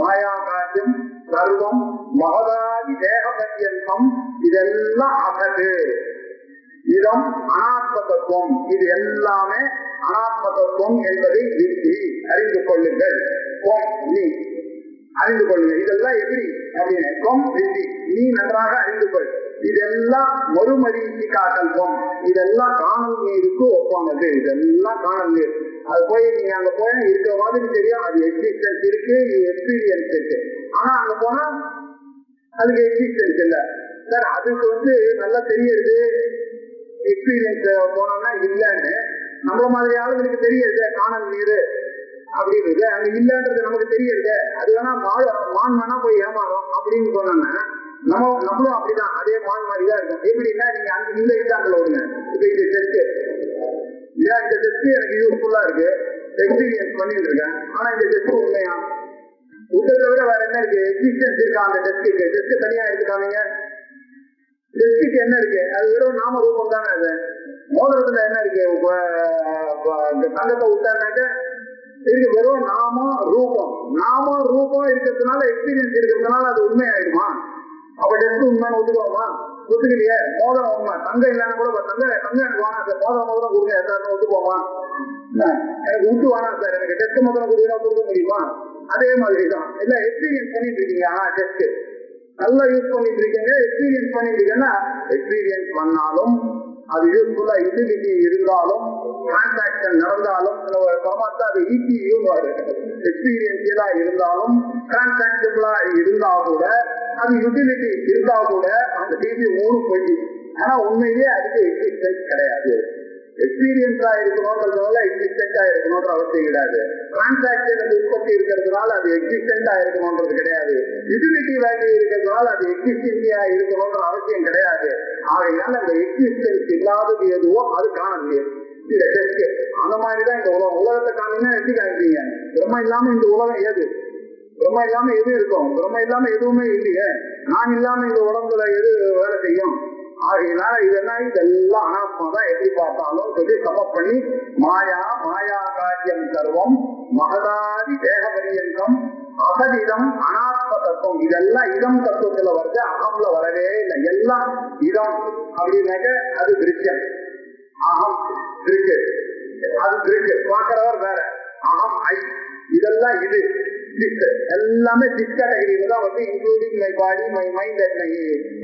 மாயா காட்டும் சர்வம் மகதாதி தேக பரியந்தம் இதெல்லாம் அகது. இதம் அனாத்ம தத்துவம். இது எல்லாமே அனாத்ம தத்துவம் என்பதை விருத்தி அறிந்து கொள்ளுங்கள். நீ அறிந்து கொள்ளுங்க. இதெல்லாம் எப்படி அப்படின்னு நீ நன்றாக அறிந்து கொள். இதெல்லாம் மறுமரீச்சிகா கல்பம். இதெல்லாம் காணல் நீருக்கு ஒப்பானது. இதெல்லாம் காணல் நீர். அது போய் நீங்க அங்க போய் இருக்கிற மாதிரி தெரியும். அது எக்ஸிஸ்டன்ஸ் இருக்கு, எக்ஸ்பீரியன்ஸ் இருக்கு. ஆனா அங்க போனா அதுக்கு எக்ஸிஸ்டன்ஸ் இல்லை சார். அதுக்கு நல்லா தெரியுது எக்ஸ்பீரியன்ஸ் போனோம்னா இல்லைன்னு. நம்மள மாதிரி ஆளுங்களுக்கு தெரியுது காணல் நீர் அப்படின்னு. அங்க இல்லைன்றது நமக்கு தெரியுது. அது வேணா மான் வேணா போய் ஏமாறும் அப்படின்னு சொன்னோம்னா நம்மளும் அப்படிதான் அதே மான் மாதிரிதான் இருக்கும். எப்படின்னா நீங்க அங்க இல்ல எக்ஸாம்பிள் விடுங்க. இப்ப இந்த டெஸ்ட் இந்த டெஸ்ட் எனக்கு யூஸ்ஃபுல்லா இருக்கு, எக்ஸ்பீரியன்ஸ் பண்ணிட்டு இருக்கேன். ஆனா இந்த டெஸ்ட் உண்மையா உங்களை விட வேற என்ன இருக்கு? எக்ஸிஸ்டன்ஸ் இருக்கா அந்த டெஸ்ட்டுக்கு? டெஸ்ட் தனியா எடுத்துக்காமீங்க. டெஸ்ட்டுக்கு என்ன இருக்கு? அது வெறும் நாம ரூபம் தானே. அது மோதிரத்துல என்ன இருக்கு? தங்கத்தை விட்டாங்க இருக்கு வெறும் நாம ரூபம் இருக்கிறதுனால எக்ஸ்பீரியன்ஸ் இருக்கிறதுனால அது உண்மை ஆயிடுமா? அப்ப டெஸ்ட் உண்மைன்னு ஒத்துக்கோமா? ஒத்துக்கலையே. மோதிரம் உண்மை. தங்கம் இல்லைன்னா கூட தங்க எனக்கு வேணாம் சார், மோதிரம் கொடுங்க எல்லாருமே ஒத்துக்கோமா? எனக்கு விட்டு வேணாம் சார், எனக்கு டெஸ்ட் மோதிரம் கொடுக்க முடியுமா? அதே மாதிரிதான் எல்லாம் எக்ஸ்பீரியன்ஸ் பண்ணிட்டு இருக்கீங்க. ஆனா டெஸ்ட் நல்லா யூஸ் பண்ணிட்டு இருக்கீங்க, எக்ஸ்பீரியன்ஸ் பண்ணிட்டு இருக்கீங்கன்னா எக்ஸ்பீரியன்ஸ் பண்ணாலும் அது யூஸ்ஃபுல்லா யூட்டிலிட்டி இருந்தாலும் டிரான்சாக்சன் நடந்தாலும் அது எக்ஸ்பீரியன்ஸா இருந்தாலும் டிரான்சாக்சபிளா இருந்தா கூட அது யூட்டிலிட்டி இருந்தா கூட அந்த டிவி 3 போய். ஆனா உண்மையிலேயே அதுக்கு எக்ஸிஸ்டன்ஸ் கிடையாது. எக்ஸ்பீரியன்ஸா இருக்கணும்ன்றதுனால எக்ஸிஸ்டன்டா இருக்கணும்ன்ற அவசியம் கிடையாது. டிரான்சாக்சன் உற்பத்தி இருக்கிறதுனால அது எக்ஸிஸ்டன்டா இருக்கணும்ன்றது கிடையாது. யூட்டிலிட்டி வேல்யூ இருக்கிறதுனால அது எக்ஸிஸ்டன்ஸியா இருக்கணும்ன்ற அவசியம் கிடையாது. ஆகையால அந்த எக்ஸிஸ்டன்ஸ் இல்லாதது எதுவோ அது காண முடியாது. இந்த டெஸ்ட் அந்த மாதிரிதான் இந்த உலகத்தை காமினா எப்படி காமிப்பீங்க? பிரம்ம இல்லாம இந்த உலகம் ஏது? பிரம்ம இல்லாம எது இருக்கும்? பிரம்ம இல்லாம எதுவுமே இல்லையே. நான் இல்லாம இந்த உடம்புல எது வேலை செய்யும்? ஆகையினால இதெல்லாம் இதெல்லாம் அனாத்மா தான் எப்படி பார்த்தாலும் சொல்லி சமப் பண்ணி மாயா மாயா காரியம் சர்வம் மகதாதி தேக பரியங்கம் அசதிதம் அனாத்ம தத்துவம். இதெல்லாம் இதம் தத்துவத்துல வருது, அகம்ல வரவே இல்லை. எல்லாம் இதம் அப்படின்னாக்க அது திருஷ்யம், அகம் இருக்கு, அது இருக்கு, பார்க்கிறவர் வேற. அகம் ஐ இதெல்லாம் இது எல்லாமே திஸ் கேட்டகரியில தான் வந்து including my body my mind and my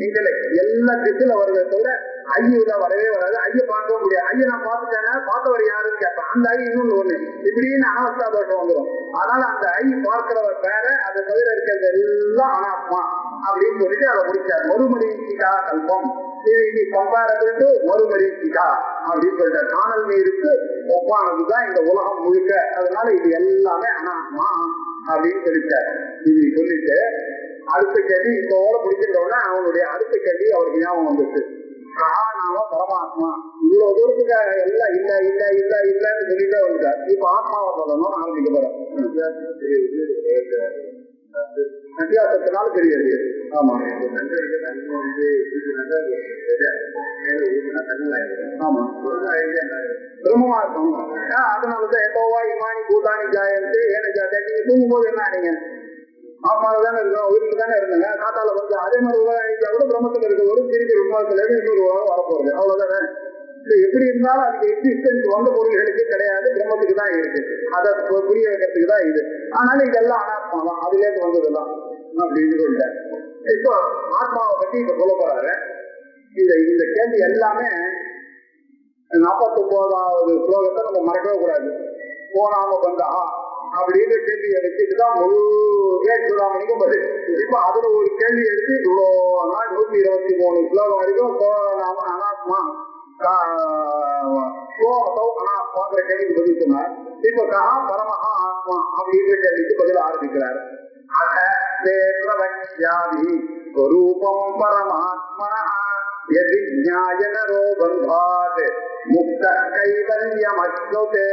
intellect எல்லாம் திஸ்ல வருவதை தவிர ஐயுல வரவே வராது. ஐய பார்க்க முடியாது. ஐய நான் பார்த்துட்டேன்னா பார்த்தவர் யாருன்னு கேட்பேன். அந்த ஐ இன்னொன்னு ஒண்ணு இப்படின்னு அனவஸ்தா தோஷம் வந்துடும். அதனால அந்த ஐ பார்க்கிறவர் வேற, அதை தவிர இருக்கிறது எல்லாம் அனாத்மா அப்படின்னு சொல்லிட்டு அதை முடிச்சார். மறுமரீச்சிகா கல்பம், இது கம்பாரபிள் மறுமரீச்சிகா அப்படின்னு சொல்லிட்டார். காணல் நீருக்கு ஒப்பானதுதான் இந்த உலகம் முழுக்க. அதனால இது எல்லாமே அனாத்மா அப்படின்னு சொல்லிட்டார். இப்படி சொல்லிட்டு அடுத்த கேள்வி இப்போட முடிச்சிட்டோம்னா அவனுடைய அடுத்த கேள்வி அவருக்கு ஞாபகம் வந்துச்சு. நாம பரமாத்மா இவ்வளவு தூரத்துக்கு எல்லாம் இல்ல இல்ல இல்ல இல்லன்னு சொல்லிட்டே வந்துட்டார். இப்ப ஆத்மாவை சொல்லணும்னு ஆரம்பிக்க போறேன். வித்தியாசத்தினால தெரியாது. ஆமா ஆமா பிரம்மமா இருக்கும். அதனாலதான் எதோவா இமானி பூதானி ஜாயந்து ஏன ஜாதி நீங்க தூங்கும் போது என்ன ஆனீங்க? ஆத்மாவில தானே இருக்கணும், உயிரில் தானே இருந்தாங்க. காத்தால வந்து அதே மாதிரி உலகம் கூட பிரம்மத்துல இருக்கிறவரும் திருப்பி உலகத்துல இருந்து இன்னொரு உலகம் வரப்போறது, அவ்வளவுதானே. எப்படி இருந்தாலும் அதுக்கு எக்ஸிஸ்டன்ஸ் வந்த பொருள்களுக்கு கிடையாது, பிரம்மத்துக்கு தான் இருக்கு. அதை புரிய வைக்கிறதுக்கு தான் இது. ஆனாலும் இதெல்லாம் அனாத்மா தான், அதுல இருந்து வந்ததுதான் அப்படின்னு சொல்லிட்டாரு. இப்போ ஆத்மாவை பத்தி இப்ப சொல்ல போறாரு. இந்த கேள்வி எல்லாமே 49வது ஸ்லோகத்தை நம்ம மறக்கவே கூடாது. போனாம வந்தா அப்படின்னு கேள்வி எடுத்துட்டுதான் முழு ஏற்றுதாமணிக்கும் பதில். இப்ப அதுல ஒரு கேள்வி எடுத்து இவ்வளோ 123 ஸ்லோகம் வரைக்கும் அனாத்மா அனாத்மாங்கிற கேள்விக்கு பதில் சொன்னார். இப்ப கஹா பரமஹா ஆத்மா அப்படிங்கிற கேள்விக்கு பதில் ஆரம்பிக்கிறார். ஸ்வரூபம் பரமாத்மனः யதி ஞாயனரோ பந்தாத் முக்த கைவல்யமஸ்னுதே.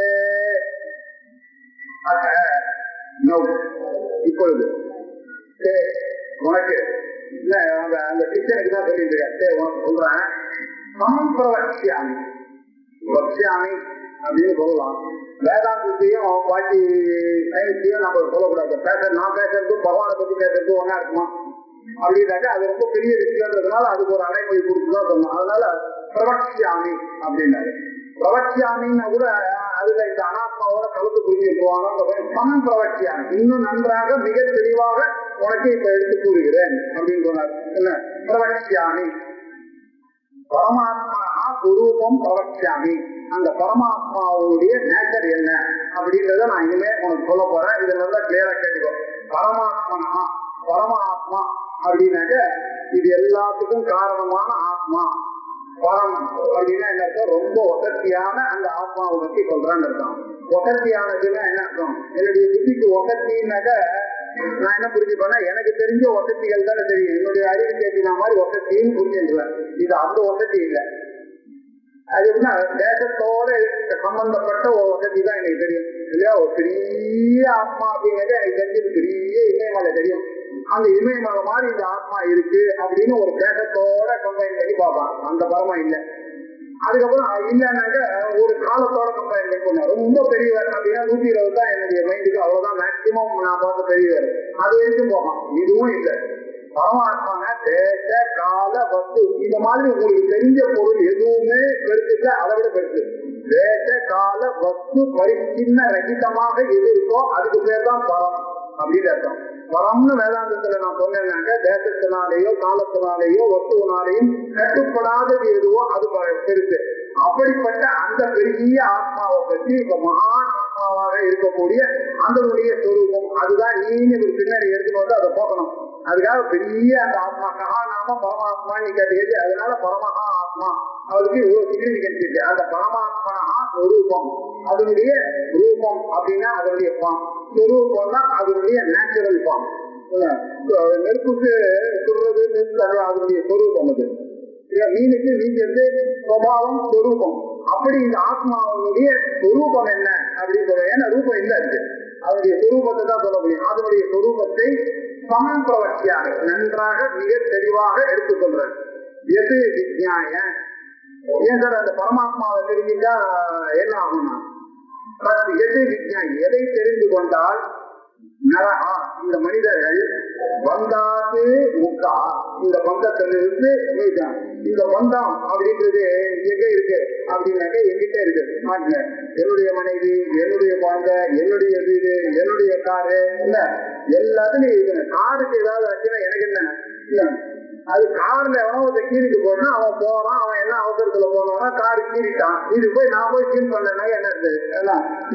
இப்பொழுது உனக்கு அந்த கிச்சனுக்கு தான் சொல்லிட்டு இருக்கேன். உனக்கு சொல்றேன், சம்பிரவக்ஷாமி வக்ஷாமி அப்படின்னு சொல்லலாம். வேதாந்தத்தையும் பாக்கி சயின்ஸையும் நம்ம சொல்லக்கூடாது. நான் பேசுறதும் பகவானை பத்தி பேசுறதும் ஒன்னா இருக்குமா அப்படின்னாக்க அது ரொம்ப பெரிய விஷயம்ன்றதுனால அதுக்கு ஒரு அடைமொழி கொடுத்துதான் சொல்லணும். அதனால பிரவக்ஷாமி அப்படின்னாரு. பிரவக்ஷாமின்னா கூட அதுல இந்த அனாத்மாவோட கலந்து புரிஞ்சுக்குவாங்க. சமம் பிரவக்ஷாமி இன்னும் நன்றாக மிக தெளிவாக உனக்கு இப்ப எடுத்து கூறுகிறேன் அப்படின்னு சொன்னார். என்ன பிரவக்ஷாமி பரமாத்மா குரூபம் பிரவக்ஷாமி. அந்த பரமாத்மாவுடைய நேச்சர் என்ன அப்படின்றத நான் இனிமே உனக்கு சொல்ல போறேன். இதை நல்லா கிளியரா கேட்டுக்கோ. பரமாத்மனா பரமாத்மா அப்படின்னாக்க இது எல்லாத்துக்கும் காரணமான ஆத்மா. பரம் அப்படின்னா என்ன அர்த்தம்? ரொம்ப வசதியான அந்த ஆத்மாவை பற்றி சொல்றான்னு அர்த்தம். வசதியானதுன்னா என்ன அர்த்தம்? என்னுடைய புத்திக்கு வசதினாக்க நான் என்ன புரிஞ்சுப்பேன்னா எனக்கு தெரிஞ்ச வசதிகள் தானே தெரியும். என்னுடைய அறிவு கேட்டின மாதிரி வசதின்னு புரிஞ்சுக்குவேன். இது அந்த வசதி இல்லை. அது எப்படின்னா தேசத்தோட சம்பந்தப்பட்ட ஒரு வசதி தான் எனக்கு தெரியும் இல்லையா. ஒரு பெரிய ஆத்மா அப்படிங்கிறது எனக்கு தெரிஞ்சது பெரிய இமயமலை தெரியும். அந்த இமயமலை மாதிரி இந்த ஆத்மா இருக்கு அப்படின்னு ஒரு தேசத்தோட கம்பைன் பண்ணி பார்ப்பான். அந்த பரமா இல்லை. அதுக்கப்புறம் இல்லைன்னாக்க ஒரு காலத்தோட கம்பைன் பண்ணி ரொம்ப பெரியவர் அப்படின்னா 120 தான் என்னுடைய மைண்டுக்கு, அவ்வளவுதான் மேக்சிமம் நான் பார்த்த பெரியவர். அது வரைக்கும் போவான். இதுவும் இல்லை. பரமாத்மான தேச கால வஸ்து இந்த மாதிரி உங்களுக்கு தெரிஞ்ச பொருள் எதுவுமே பெருசுல அதை விட பெருசு. தேச கால வஸ்து பரிச்சின்ன ரகிதமாக எது இருக்கோ அதுக்கு பேர் தான் பரம் அப்படின்னு அர்த்தம். பரம்னு வேதாந்தத்துல நான் சொன்னேன்னாக்க தேசத்தினாலேயோ காலத்தினாலேயோ வஸ்துவனாலேயும் கட்டுப்படாதது எதுவோ அது பெருசு. அப்படிப்பட்ட அந்த பெரிய ஆத்மாவை பற்றி இப்ப மகான் ஆத்மாவாக இருக்கக்கூடிய அதனுடைய சொரூபம் அதுதான் நீங்க பின்னாடி எடுத்துட்டு வந்து அதை போகணும். அதுக்காக பெரிய அந்த ஆத்மா கஹா நாம பரமாத்மான்னு கேட்டது. அதனால பரமஹா ஆத்மா அவருக்கு இவ்வளவு சிக்னிபிகன்ஸ் இருக்கு. அந்த பரமாத்மனா சொரூபம் அதனுடைய ரூபம் அப்படின்னா அதனுடைய ஃபார்ம். சொரூபம்னா அதனுடைய நேச்சுரல் ஃபார்ம். நெருப்புக்கு சொல்றது அதனுடைய சொரூபம். அது மீனுக்கு நீங்கிறது சுபாவம் சொரூபம். அப்படி இந்த ஆத்மாவுடைய சொரூபம் என்ன அப்படின்னு சொல்ற. ஏன்னா ரூபம் இல்லை. அது அதனுடைய சொரூபத்தை தான் சொல்ல முடியும். அதனுடைய சொரூபத்தை சமம் பிரவர்த்தியாக நன்றாக மிக தெளிவாக எடுத்துக்கொள்றாரு. எது விஜ்ஞாய ஏன் சார் அந்த பரமாத்மாவை தெரிஞ்சுட்டா என்ன ஆகும்னா எது விஜ்ஞானி எதை தெரிந்து கொண்டால் நரகா இந்த மனிதர்கள் பந்தாது முக்கா இந்த பந்தத்திலிருந்து மீதான். இந்த பந்தம் அப்படின்றது எங்க இருக்கு அப்படின்னாக்க எங்கிட்ட இருக்கு. என்னுடைய மனைவி, என்னுடைய குழந்தை, என்னுடைய வீடு, என்னுடைய காரு இல்ல எல்லாத்துலயும் இருக்கு. காருக்கு ஏதாவது ஆச்சுன்னா எனக்கு என்ன இல்ல, அது கார்ல எவனோ கீழிட்டு போனா அவன் போறான், அவன் என்ன அவசரத்துல போனான்னா காரு கீழிட்டான், இது போய் நான் போய் கீழ் பண்ணேன்னா என்ன இருக்கு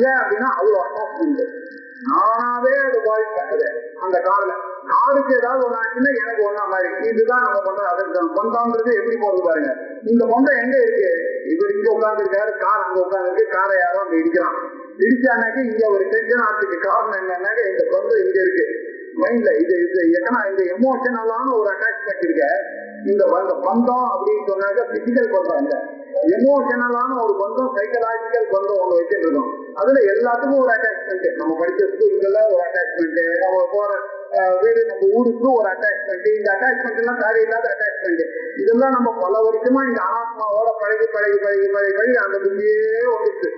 ஏன் அப்படின்னா அவ்வளவு அட்டாச்மெண்ட் நானாவே அது பாதிக்காது. அந்த கார்ல காருக்கு ஏதாவது ஒண்ணு ஆச்சுன்னா எனக்கு ஒண்ணா மாதிரி இதுதான் நம்ம பண்றது. அதற்கு பந்தான்றது எப்படி போறது பாருங்க. இந்த பந்தம் எங்க இருக்கு? இவர் இங்க உட்கார்ந்து இருக்காரு, கார் அங்க உட்கார்ந்து இருக்கு, காரை யாரும் அங்க இடிக்கிறான். இடிச்சானாக்க இங்க ஒரு டென்ஷன் ஆகிறதுக்கு காரணம் என்னன்னாக்க இந்த பந்தம் இங்க இருக்கு மைண்ட்ல. இது இந்த எமோஷனலான ஒரு அட்டாச்மெண்ட் இருக்க. இந்த பந்தம் அப்படின்னு சொன்னாக்க பிசிக்கல் பந்தம் இல்ல, எமோஷனலான ஒரு பந்தம், சைக்கலாஜிக்கல் பந்தம் ஒண்ணு வச்சுட்டு இருக்கோம். அதுல எல்லாத்துக்கும் ஒரு அட்டாச்மெண்ட். நம்ம படிச்ச ஸ்கூல்ல ஒரு அட்டாச்மெண்ட், நம்ம போற வீடு நம்ம ஊருக்கு ஒரு அட்டாச்மெண்ட். இந்த அட்டாச்மெண்ட் எல்லாம் காரியம் இல்லாத அட்டாச்மெண்ட். இதெல்லாம் நம்ம பல வருஷமா இந்த அனாத்மாவோட பழகி பழகி பழகி பழகி பழகி அந்த புள்ளியே வந்துச்சு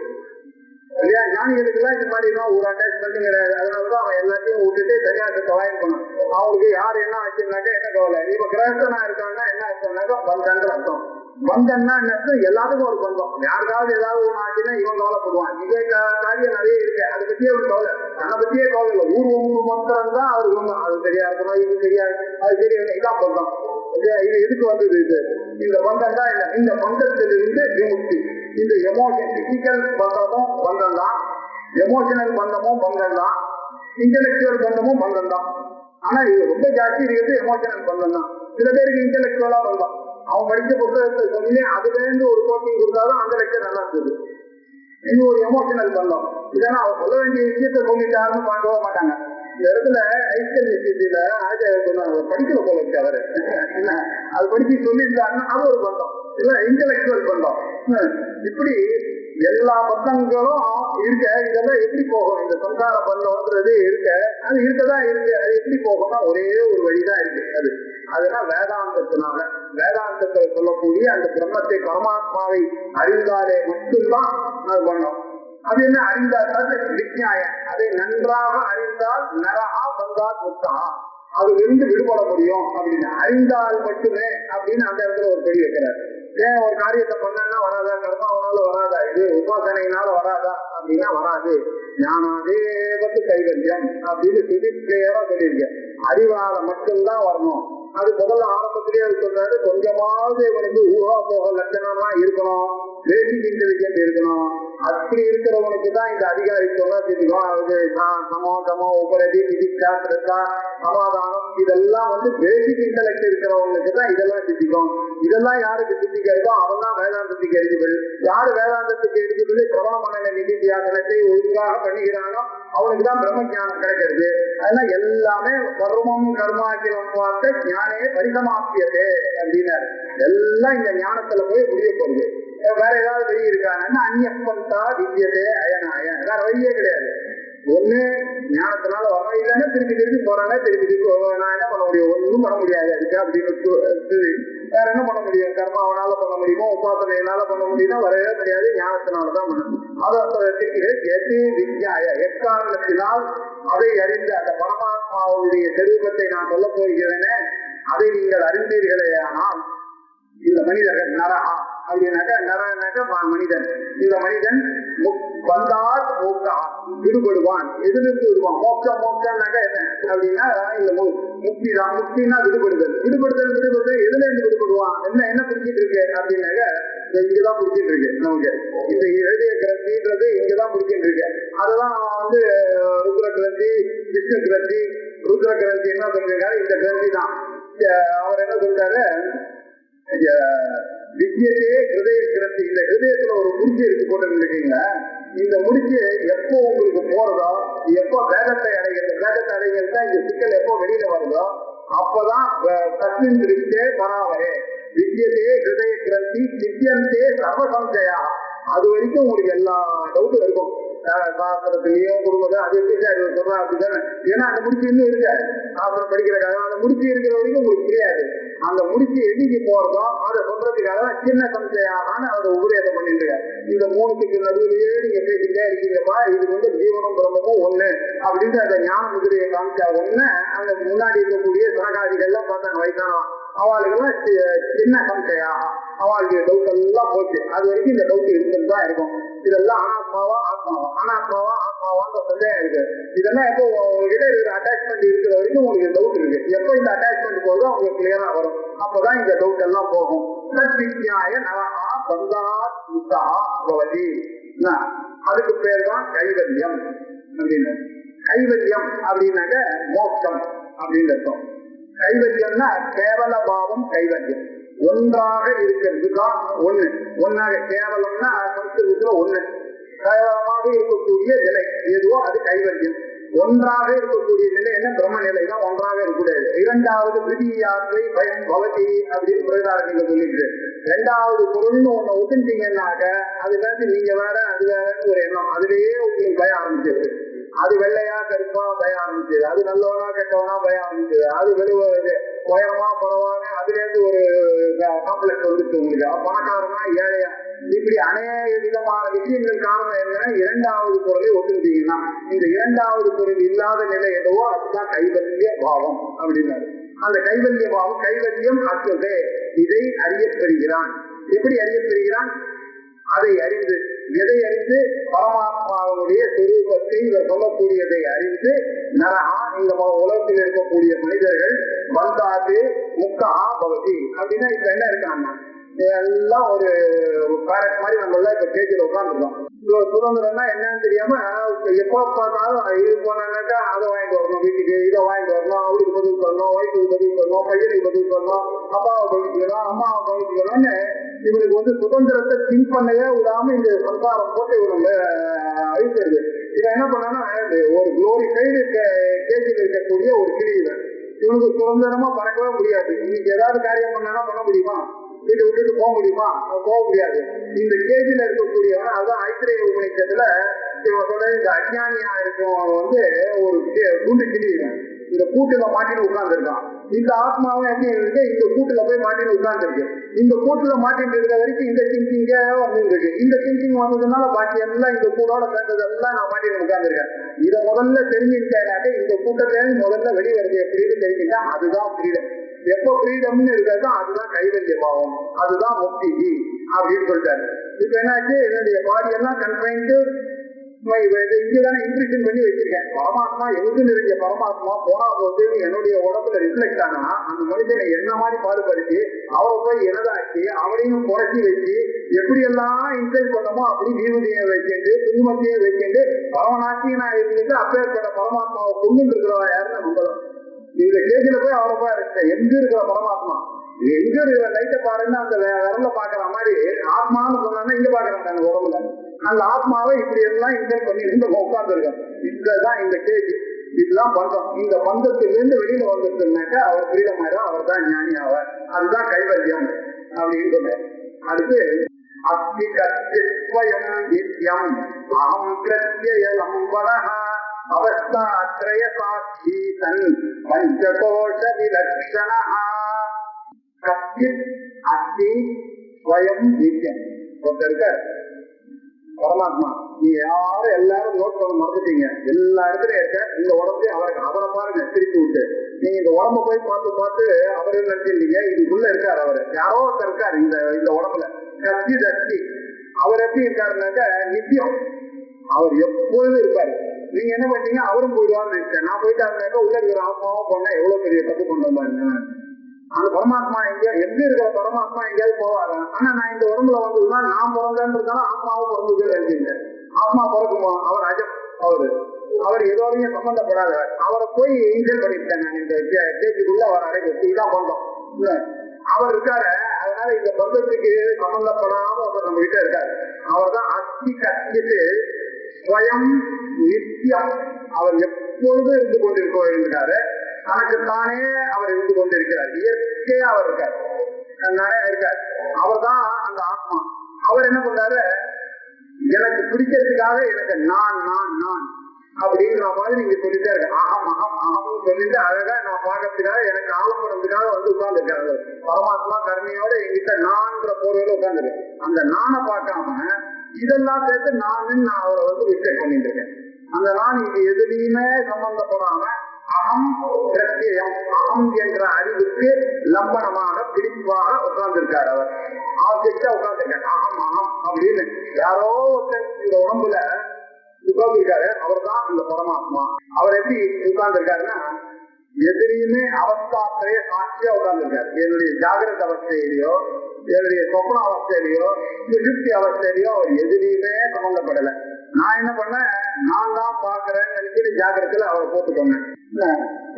இல்லையா. ஞானிகளுக்கு எல்லாம் இந்த மாதிரி எல்லாம் ஒரு அட்டாச்மெண்ட் கிடையாது. அதனாலதான் அவன் எல்லாத்தையும் விட்டுட்டு தனியாக வாயம் பண்ணும். அவங்களுக்கு யார் என்ன ஆச்சுன்னாக்கா என்ன கவலை. இப்ப கிரகஸ்தனா இருக்காங்கன்னா என்ன அர்த்தம்னாக்கா பந்தன்ற அர்த்தம். பந்தன்னா என்ன அர்த்தம்? எல்லாத்துக்கும் ஒரு பந்தம். யாருக்காவது ஏதாவது ஒண்ணு ஆச்சுன்னா இவன் கவலைப்படுவான். இதே காரியம் நிறைய இருக்கு, அதை பத்தியே ஒரு கவலை, தன்னை பத்தியே கவலை இல்லை. ஊர் மந்திரம் தான் அவருக்கு ஒண்ணும் அது சரியா இருக்கணும், இது தெரியாது, அது தெரியாது. இதான் பந்தம். இது எதுக்கு வந்தது? இது இந்த பந்தம் தான் இல்லை. இந்த பந்தத்திலிருந்து விமுக்தி. இந்த எமோஷன் பிசிக்கல் பந்தமும் பந்தம் தான், எமோஷனல் பந்தமும் பந்தம் தான், இன்டெலக்சுவல் பந்தமும் பந்தம் தான். ஆனா இது ரொம்ப ஜாஸ்தி இருக்கிறது எமோஷனல் பந்தம் தான். சில பேருக்கு இன்டெலக்சுவலா பந்தம். அவன் படிச்ச புத்தகத்தை சொல்லி அதுல இருந்து ஒரு கோச்சிங் கொடுத்தாலும் அந்த லெக்சர் நல்லா இருந்தது. இது ஒரு எமோஷனல் பந்தம். இதெல்லாம் அவர் சொல்ல வேண்டிய விஷயத்த சொல்லிட்டாருன்னு பார்க்கவே மாட்டாங்க. இந்த இடத்துல ஐஸ்கல் விஷயத்துல படிக்கல போல இருக்கு அவரு. அது படிச்சு சொல்லியிருந்தாருன்னா அது ஒரு பந்தம் இல்ல, இன்டெலக்சுவல் பந்தம். இப்படி எல்லா பந்தங்களும் இருக்க. இதெல்லாம் எப்படி போகும்? இந்த சம்சார பந்தம்ன்றது இருக்க, அது இருக்கதான் இருக்கு. அது எப்படி போகும்னா ஒரே ஒரு வழிதான் இருக்கு. அதெல்லாம் வேதாந்தத்தினால, வேதாந்தத்தை சொல்லக்கூடிய அந்த பிரம்மத்தை பரமாத்மாவை அறிந்தாலே மட்டும்தான் அது பண்ணோம். அது என்ன அறிந்தால் விஜ்ஞாய, அதை நன்றாக அறிந்தால் நரகா பந்தா முக்தா, அதுல இருந்து விடுபட முடியும் அப்படின்னு அறிந்தால் மட்டுமே அப்படின்னு அந்த இடத்துல ஒரு பெரிய வைக்கிறார். ஏன் ஒரு காரியத்தை பண்ணா வராதா, கர்மாவனால வராதா, இது உபாசனையினால வராதா அப்படின்னா வராது. ஞானாதேவத்து கைவல்யம் அப்படின்னு சொல்லி கிளியரா சொல்லியிருக்கேன். அறிவால மட்டும்தான் வரணும். அது முதல்ல ஆரம்பத்திலேயே அவர் சொல்றாரு, கொஞ்சமாவது இவனுக்கு ஊகா போக லட்சணமா இருக்கணும், பேசிக் இன்டெலிஜென்ட் இருக்கணும். அப்படி இருக்கிறவனுக்கு தான் இந்த அதிகாரித்தோட தெரியும். அது சமோ சமோ உபரதி விதிச்சா சிரத்தா சமாதானம் இதெல்லாம் பேசிக் இன்டெலெக்ட் இருக்கிறவங்களுக்கு தான் இதெல்லாம் சித்திக்கும். இதெல்லாம் யாருக்கு சித்திக்கிறதோ அவன் தான் வேதாந்தத்துக்கு எலிஜிபிள். யாரு வேதாந்தத்துக்கு எலிஜிபிள் சிரவண மனன நிதித்தியாசனத்தை ஒழுங்காக பண்ணுகிறானோ அவனுக்கு தான் பிரம்ம ஞானம் கிடைக்கிறது. அதெல்லாம் எல்லாமே கர்மம் கர்மாக்கிரம் பார்த்த ஞானே பரிசமாப்பியதே அப்படின்னாரு. எல்லாம் இந்த ஞானத்துல போய் முடிய போகுது. வேற ஏதாவது வழி இருக்காங்கன்னா அந்நியப்பந்தா வித்தியதே அயனாய, வேற வழியே கிடையாது. ஒண்ணு ஞானத்தினால வர இல்லைன்னா திருப்பி திருப்பி போறாங்க, திருப்பி திருப்பி நான் என்ன பண்ண முடியும்? ஒன்றும் பண்ண முடியாது அதுக்கு அப்படின்னு வேற என்ன பண்ண முடியும்? கர்மாவனால பண்ண முடியுமோ, உபாசனையினால பண்ண முடியும்னா வரவே முடியாது. ஞானத்தினாலதான் பண்ணணும். அதை வித்யாய எக்காரணத்தினால் அதை அறிந்து அந்த பரமாத்மாவுடைய சொரூபத்தை நான் சொல்ல போகிறேனே அதை நீங்கள் அறிந்தீர்களே. ஆனால் இந்த மனிதர்கள் நரகா அப்படின்னாக்க நரனாக்க மனிதன். இந்த மனிதன் வந்தால் மோக்கா விடுபடுவான். எதிலிருந்து விடுவான்? மோட்சம். மோட்சம்னாக்க என்ன அப்படின்னா இந்த முக்தி தான். முக்தினா விடுபடுதல். விடுபடுதல் விடுபடுதல் எதுல இருந்து விடுபடுவான்? என்ன பிடிச்சிட்டு இருக்கு அப்படின்னாக்க இங்கதான் பிடிச்சிட்டு இருக்கு. நமக்கு இந்த எழுதிய கிரந்தின்றது இங்கதான் பிடிச்சிட்டு இருக்கு. அதெல்லாம் ருத்ர கிரந்தி, விஷ்ணு கிரந்தி. ருத்ர கிரந்தி என்ன சொல்றாரு? இந்த கிரந்தி தான். அவர் என்ன சொல்றாரு? வித்தியதே ஹிருதய கிரந்தி. இந்த ஹிருதயத்துல ஒரு முடிச்சு இருக்கு போட்டுருக்கீங்களா? இந்த முடிச்சு எப்போ உங்களுக்கு போறதோ, எப்போ வேகத்தை அடைகிறது, வேகத்தை அடைகிறது தான் இந்த சிக்கல் எப்போ வெளியில வருதோ அப்பதான் தஸ்மின் திருஷ்டே பராவரே வித்தியதே ஹிருதய கிரந்தி சித்தியந்தே சர்வசஞ்சயா. அது வரைக்கும் உங்களுக்கு எல்லா டவுட்டும் இருக்கும். சாஸ்திரத்திலயும் குடும்பத்தை அது எப்படி சார் சொல்றா அப்படிதானே? ஏன்னா அந்த முடிச்சு இன்னும் இருக்காது. சாஸ்திரம் படிக்கிறதுக்காக அந்த முடிச்சு இருக்கிற வரைக்கும் உங்களுக்கு தெரியாது. அந்த முடிச்சு எண்ணிக்கு போறதோ அதை சொல்றதுக்காக சின்ன சம்சையான அதை உபதேசம் பண்ணிட்டு இருக்காரு. இந்த மூணுத்துக்கு நடுவிலேயே நீங்க பேசிட்டே இருக்கீங்கப்பா, இது ஜீவனம் பிரம்மமும் ஒண்ணு அப்படின்னு அந்த ஞான முதிரையை காமிச்சா ஒண்ணு. அந்த முன்னாடி இருக்கக்கூடிய சனகாதிகள்லாம் பார்த்தாங்க வயசானவன், அவளுக்கெல்லாம் சின்ன சம்சையா அவளுடைய டவுட் எல்லாம் போச்சு. அது வரைக்கும் இந்த டவுட் இருந்துட்டு தான் இருக்கும். இதெல்லாம் அனாத்மாவா ஆத்மாவான்ற சந்தேகம் இருக்கு. இதெல்லாம் எப்போ உங்ககிட்ட இருக்கிற அட்டாச்மெண்ட் இருக்கிற வரைக்கும் உங்களுக்கு டவுட் இருக்கு. எப்போ இந்த அட்டாச்மெண்ட் போகுதோ உங்களுக்கு கிளியரா வரும். அப்பதான் இந்த டவுட் எல்லாம் போகும். தத்விஜ்ஞாய நரஹா பந்தாத் முக்தா பவதி. அதுக்கு பேர் தான் கைவல்யம் அப்படின்னு. கைவல்யம் அப்படின்னாக்க மோட்சம் அப்படின்னு அர்த்தம். கைவல்யம்னா கேவல பாவம் கைவல்யம். ஒன்றாக இருக்கிறது தான் ஒண்ணு. ஒன்னாக கேவலம்னா சம்ஸ்கிருதத்துல ஒண்ணு. கேவலமாக இருக்கக்கூடிய நிலை எதுவோ அது கைவல்யம். ஒன்றாக இருக்கக்கூடிய நிலை என்ன? பிரம்ம நிலை தான் ஒன்றாக இருக்கக்கூடாது. இரண்டாவது பிரியாத்ரை பயம் பவதி அப்படின்னு பிரதாரங்க சொல்லிட்டு, ரெண்டாவது பொருள்னு ஒண்ணு ஒத்துட்டீங்கன்னாக்க அதுல நீங்க வேற அது வேறன்னு ஒரு எண்ணம் அதுலயே உங்களுக்கு பயம் ஆரம்பிச்சிருக்கு. அது வெள்ளையா கருப்பா பயம் ஆரம்பிச்சது, அது நல்லவனா கெட்டவனா பயம் ஆரம்பிச்சது, அது வெளுவது உயரமா பரவான அதுல இருந்து ஒரு காம்ப்ளெக்ஸ் வந்துருக்கு உங்களுக்கு. பணக்காரனா ஏழையா இப்படி அநேக விதமான விஷயங்கள் காரணம் என்னன்னா இரண்டாவது பொருளை ஒத்துட்டீங்கன்னா இந்த இரண்டாவது பொருள் இல்லாத நிலை எதுவோ அதுதான் கைவல்ய பாவம் அப்படின்னாரு. அந்த கைவல்ய பாவம் கைவல்யம் அச்சதே. இதை அறியப்பெறுகிறான். எப்படி அறியப்பெறுகிறான்? அதை அறிந்து, எதை அறிந்து? பரமாத்மாவுடைய சொரூபத்தை இவர் சொல்லக்கூடியதை அறிந்து நரஹா இந்த உலகத்தில் இருக்கக்கூடிய மனிதர்கள் வந்தாது முக்கா பவதி அப்படின்னா இப்ப என்ன இருக்காங்க எல்லாம் ஒரு பேரட் மாதிரி நம்ம இப்ப கேஜில உட்காந்துருக்கோம். சுதந்திரம்னா என்னன்னு தெரியாம எப்ப பார்த்தாலும் இது போனாக்கா அதை வாங்கிட்டு வரணும், வீட்டுக்கு இதை வாங்கிட்டு வரணும், அவருக்கு பதில் பண்ணணும், ஒய்ஃபுக்கு பதில் பண்ணணும், பையனுக்கு பதில் பண்ணணும், அப்பாவை கவனிக்கணும், அம்மாவை கவனிக்கணும்னு இவனுக்கு சுதந்திரத்தை திங்க் பண்ணவே விடாம இந்த சம்சாரம் போட்டு இவங்க அழிக்கிறது. இவன் என்ன பண்ணான்னா ஒரு குளோரிஃபைடு கேஜில் இருக்கக்கூடிய ஒரு கிளியில இவனுக்கு சுதந்திரமா பறக்கவே முடியாது. இன்னைக்கு ஏதாவது காரியம் பண்ணா பண்ண முடியுமா? வீட்டை விட்டுட்டு போக முடியுமா? போக முடியாது. இந்த கேஜில இருக்கக்கூடியவன் அதுதான் ஐத்திரேய உபநிஷத்துல இவன் சொல்ற இந்த அஜ்ஞானியா இருக்கவன் ஒரு குண்டு கிளியில இந்த கூட்டுல மாட்டின்னு உட்கார்ந்துருக்கான். இந்த ஆத்மாவும் எப்படி இருக்கு? இந்த கூட்டுல போய் மாட்டின்னு உட்கார்ந்துருக்கு. இந்த கூட்டுல மாட்டின்னு இருக்கிற வரைக்கும் இந்த திங்கிங்க வந்துருக்கு. இந்த திங்கிங் வந்ததுனால பாக்கி எல்லாம் இந்த கூடோட சேர்ந்ததெல்லாம் நான் மாட்டின்னு உட்கார்ந்துருக்கேன். இதை முதல்ல தெரிஞ்சுக்கிட்டேனாக்க இந்த கூட்டத்திலே முதல்ல வெளிவருது எப்படின்னு தெரிஞ்சுட்டா அதுதான் ஃப்ரீடம். எப்போ ஃப்ரீடம்னு இருக்காதோ அதுதான் கைவல்ய பாவம், அதுதான் முக்தி அப்படின்னு சொல்லிட்டாரு. இப்ப என்னாச்சு? என்னுடைய பாடி எல்லாம் கன்ஃபைன்டு இங்கதானே இம்ப்ரெஷன் பண்ணி வச்சிருக்கேன். பரமாத்மா எங்குன்னு இருக்க பரமாத்மா போனா போது என்னுடைய உடம்புல ரிஃப்ளெக்ட் ஆனா அந்த மனிதனை என்ன மாதிரி பாடுபடுத்தி அவரை போய் எனதாக்கி அவரையும் குறைச்சி வச்சு எப்படி எல்லாம் இன்சல்ட் பண்ணமோ அப்படி வீமதியை வைக்கிண்டு குங்குமத்தையே வைக்கிண்டு பரமநாட்டியனா இருந்துட்டு அப்பேற்பட்ட பரமாத்மாவை கொண்டு இருக்கிறவா யாருன்னு நம்பலாம். இந்த கேஜில போய் அவரை போய் இருக்க எங்க இருக்கிற பரமாத்மா எங்க இருக்கிற லைட்டை பாருன்னு அந்த விரல பாக்குற மாதிரி ஆத்மான்னு சொன்னா இங்க பாக்குறாங்க அந்த உடம்புல. அந்த ஆத்மாவை இப்படி எல்லாம் இன்சல்ட் பண்ணி இருந்து உட்கார்ந்து இருக்காங்க. இதுதான் இந்த கேஜி. இதுதான் பந்தம். இந்த பந்தத்திலிருந்து வெளியில வந்துருந்தாக்கா அவர் ஃப்ரீடம் ஆயிரும். அவர் தான் ஞானி ஆவார். அதுதான் கைவல்யம் அப்படின்னு சொன்னார். அடுத்து அஸ்தி கத்யம் நித்யம் அகம் பிரத்யயம் வரஹ அவஸ்தாத்ரய சாட்சி தன் பஞ்சகோஷ விலக்ஷணஹ. கத்யித் அஸ்தி ஸ்வயம் நித்யம். ஒருத்தர் இருக்கார் பரமாத்மா. நீ யாரும் எல்லாரும் நோட் பண்ண மறந்துட்டீங்க. எல்லா இடத்துலயும் இருக்க இந்த உடம்பு அவரை பாருங்க திருப்பி விட்டு. நீங்க இந்த உடம்ப போய் பார்த்து பார்த்து அவரு நினைச்சிருந்தீங்க இதுக்குள்ள இருக்காரு. அவரு யாரோ ஒருத்தர் இருக்காரு இந்த உடம்புல. கத்தி தட்டி அவர் எப்படி இருக்காருனாக்க நித்தியம். அவர் எப்பொழுதும் இருப்பாரு. நீங்க என்ன பண்ணீங்க? அவரும் போயிடுவான்னு நினைச்சேன். நான் போயிட்டாருனாக்க உள்ள இருக்கிற ஆத்மாவும் போனா எவ்வளவு பெரிய தப்பு பண்றாங்க. அந்த பரமாத்மா எங்க இருக்கிற பரமாத்மா எங்கேயாவது போவாரு. ஆனா நான் இந்த உடம்புல வந்ததுன்னா நான் பிறந்தேன்றதுனால ஆத்மாவும் பிறந்து நினைச்சீங்க. ஆத்மா பிறக்குமா? அவர் அஜம். அவர் எதோடையும் சம்பந்தப்படாதவர். அவரை போய் இன்சல்ட் பண்ணிவிட்டேன் நான் இந்த கேஜுக்குள்ள அவர் அடைஞ்சி தான் பந்தம். அவர் இருக்காரு. அதனால இந்த பந்தத்துக்கு சம்பந்தப்படாம ஒருத்தர் நம்ம கிட்ட இருக்காரு. அவர் தான் அஸ்தி கத்திட்டு ஸ்வயம் நித்தியம். அவர் எப்பொழுதும் இருந்து கொண்டிருக்கிறாரு. தனக்குத்தானே அவர் இருந்து கொண்டிருக்கிறார். இயற்கையா அவர் இருக்கார். இருக்கார். அவர் தான் அந்த ஆத்மா. அவர் என்ன பண்றாரு? எனக்கு பிடிக்கிறதுக்காக எனக்கு நான் நான் நான் அப்படிங்கிற மாதிரி நீங்க சொல்லிட்டே இருக்க அகம் அகம் அகம்னு சொல்லிட்டு அழகா நான் பார்க்கறதுக்காக எனக்கு ஆலம்பரத்துக்காக வந்து உட்கார்ந்துருக்காரு பரமாத்மா கருணையோட என்கிட்ட நான்ற பொருள் உட்கார்ந்துருக்கு. அந்த நானை பார்க்காம இதெல்லாம் சேர்த்து நான் அவரை வந்து மிஸ்டேக் பண்ணிட்டு இருக்கேன். அந்த நான் இது எதுலையுமே சம்பந்தப்படாம அகம் பிரத்யம் அகம் என்ற அறிவுக்கு லம்பனமாக பிடிப்பாக உட்கார்ந்துருக்காரு. அவர் ஆப்ஜெக்டா உட்கார்ந்துருக்காரு அகம் அகம் அப்படின்னு. யாரோ ஒருத்தர் இந்த உடம்புல உட்கார்ந்துருக்காரு, அவர் தான் இந்த பரமாத்மா. அவர் எப்படி உட்கார்ந்துருக்காருன்னா எதிரியுமே அவஸ்தாத்திலேயே சாட்சியா உட்கார்ந்துருக்காரு. என்னுடைய ஜாகிரத அவஸ்தையிலையோ என்னுடைய சொப்ன அவஸ்தையிலையோ சுஷுப்தி அவஸ்தையிலையோ அவர் எதிரியுமே சம்பந்தப்படலை. நான் என்ன பண்ணேன், நான் தான் பாக்குறேன்னு நினைச்சிட்டு ஜாகிரத்துல அவரை போட்டுக்கோங்க.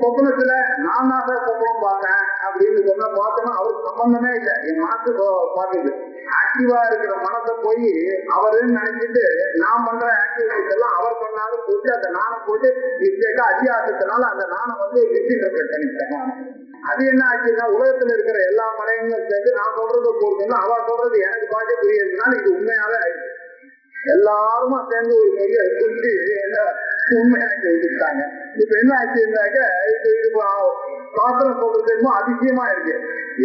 சொப்னத்துல நான் தான் சொப்னம் பார்த்தேன் அப்படின்னு சொன்ன பார்த்தோம்னா அவருக்கு சம்பந்தமே இல்லை. என் மனசு பார்க்குது. ஆக்டிவா இருக்கிற மனசை போய் அவருன்னு நினைச்சிட்டு நான் பண்ற ஆக்டிவிட்டிஸ் எல்லாம் அவர் பண்ணாலும் போட்டு அந்த நானை போட்டு மிஸ்டேக்கா அத்தியாசத்தினால அந்த நானை வந்து மிஸ்இன்டர்பிரேட் பண்ணிட்டேன். அது என்ன ஆச்சுன்னா உலகத்துல இருக்கிற எல்லா மலையங்களும் சேர்ந்து நான் சொல்றதை போடுறது அவர் சொல்றது எனக்கு பார்க்க புரியறதுனால இது உண்மையாவே ஆயிடுச்சு. எல்லாருமா சேர்ந்து ஒரு பெரிய சொல்லி என்ன உண்மையாக்கி வச்சுட்டாங்க. இப்ப என்ன ஆச்சுன்னாக்க சாஸ்திரம் சொல்றது என்னமோ அதிசயமா இருக்கு.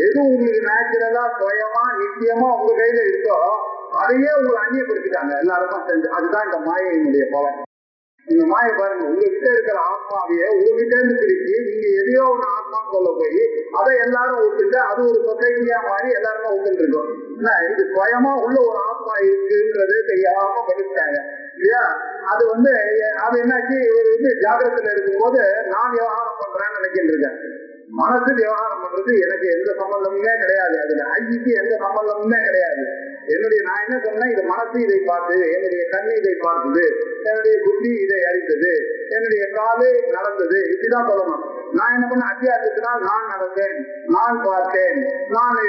எது உங்களுக்கு நேச்சுரலா சுயமா நிச்சயமா உங்க கையில இருக்கோ அதையே உங்களை அந்நியப்படுத்திட்டாங்க எல்லாருமா சேர்ந்து. அதுதான் இந்த மாயையினுடைய பலன். இந்த மாயை பாருங்க, உங்ககிட்ட இருக்கிற ஆத்மாவையே உங்ககிட்ட இருந்து பிரிச்சு நீங்க எதையோ ஒண்ணு ஆத்மான்னு சொல்ல போய் அதை எல்லாரும் விட்டுட்டு அது ஒரு சொசைட்டியா மாறி எல்லாருமே விட்டுட்டு இருக்கோம். இது சுயமா உள்ள ஒரு ஆத்மா இருக்குன்றது தெரியாம படிச்சுட்டாங்க இல்லையா? அது வந்து அது என்னாச்சு, இவர் வந்து ஜாகிரத்துல இருக்கும்போது நான் விவகாரம் பண்றேன்னு நினைக்கிட்டு இருக்கேன். மனசு விவகாரம் பண்றது எனக்கு எந்த சம்பந்தமுமே கிடையாது. அதுல ஐக்கு எந்த சம்பந்தமுமே கிடையாது. என்னுடைய நான் என்ன சொன்னேன், இது மனசு இதை பார்த்து, என்னுடைய கண்ணு இதை பார்த்தது, என்னுடைய புத்தி இதை அறிந்தது, என்னுடைய காலு நடந்தது, இப்படிதான் சொல்லணும். நான் என்ன பண்ண அத்தியாசத்தினால் நான் நடந்தேன், நான் பார்த்தேன், நான்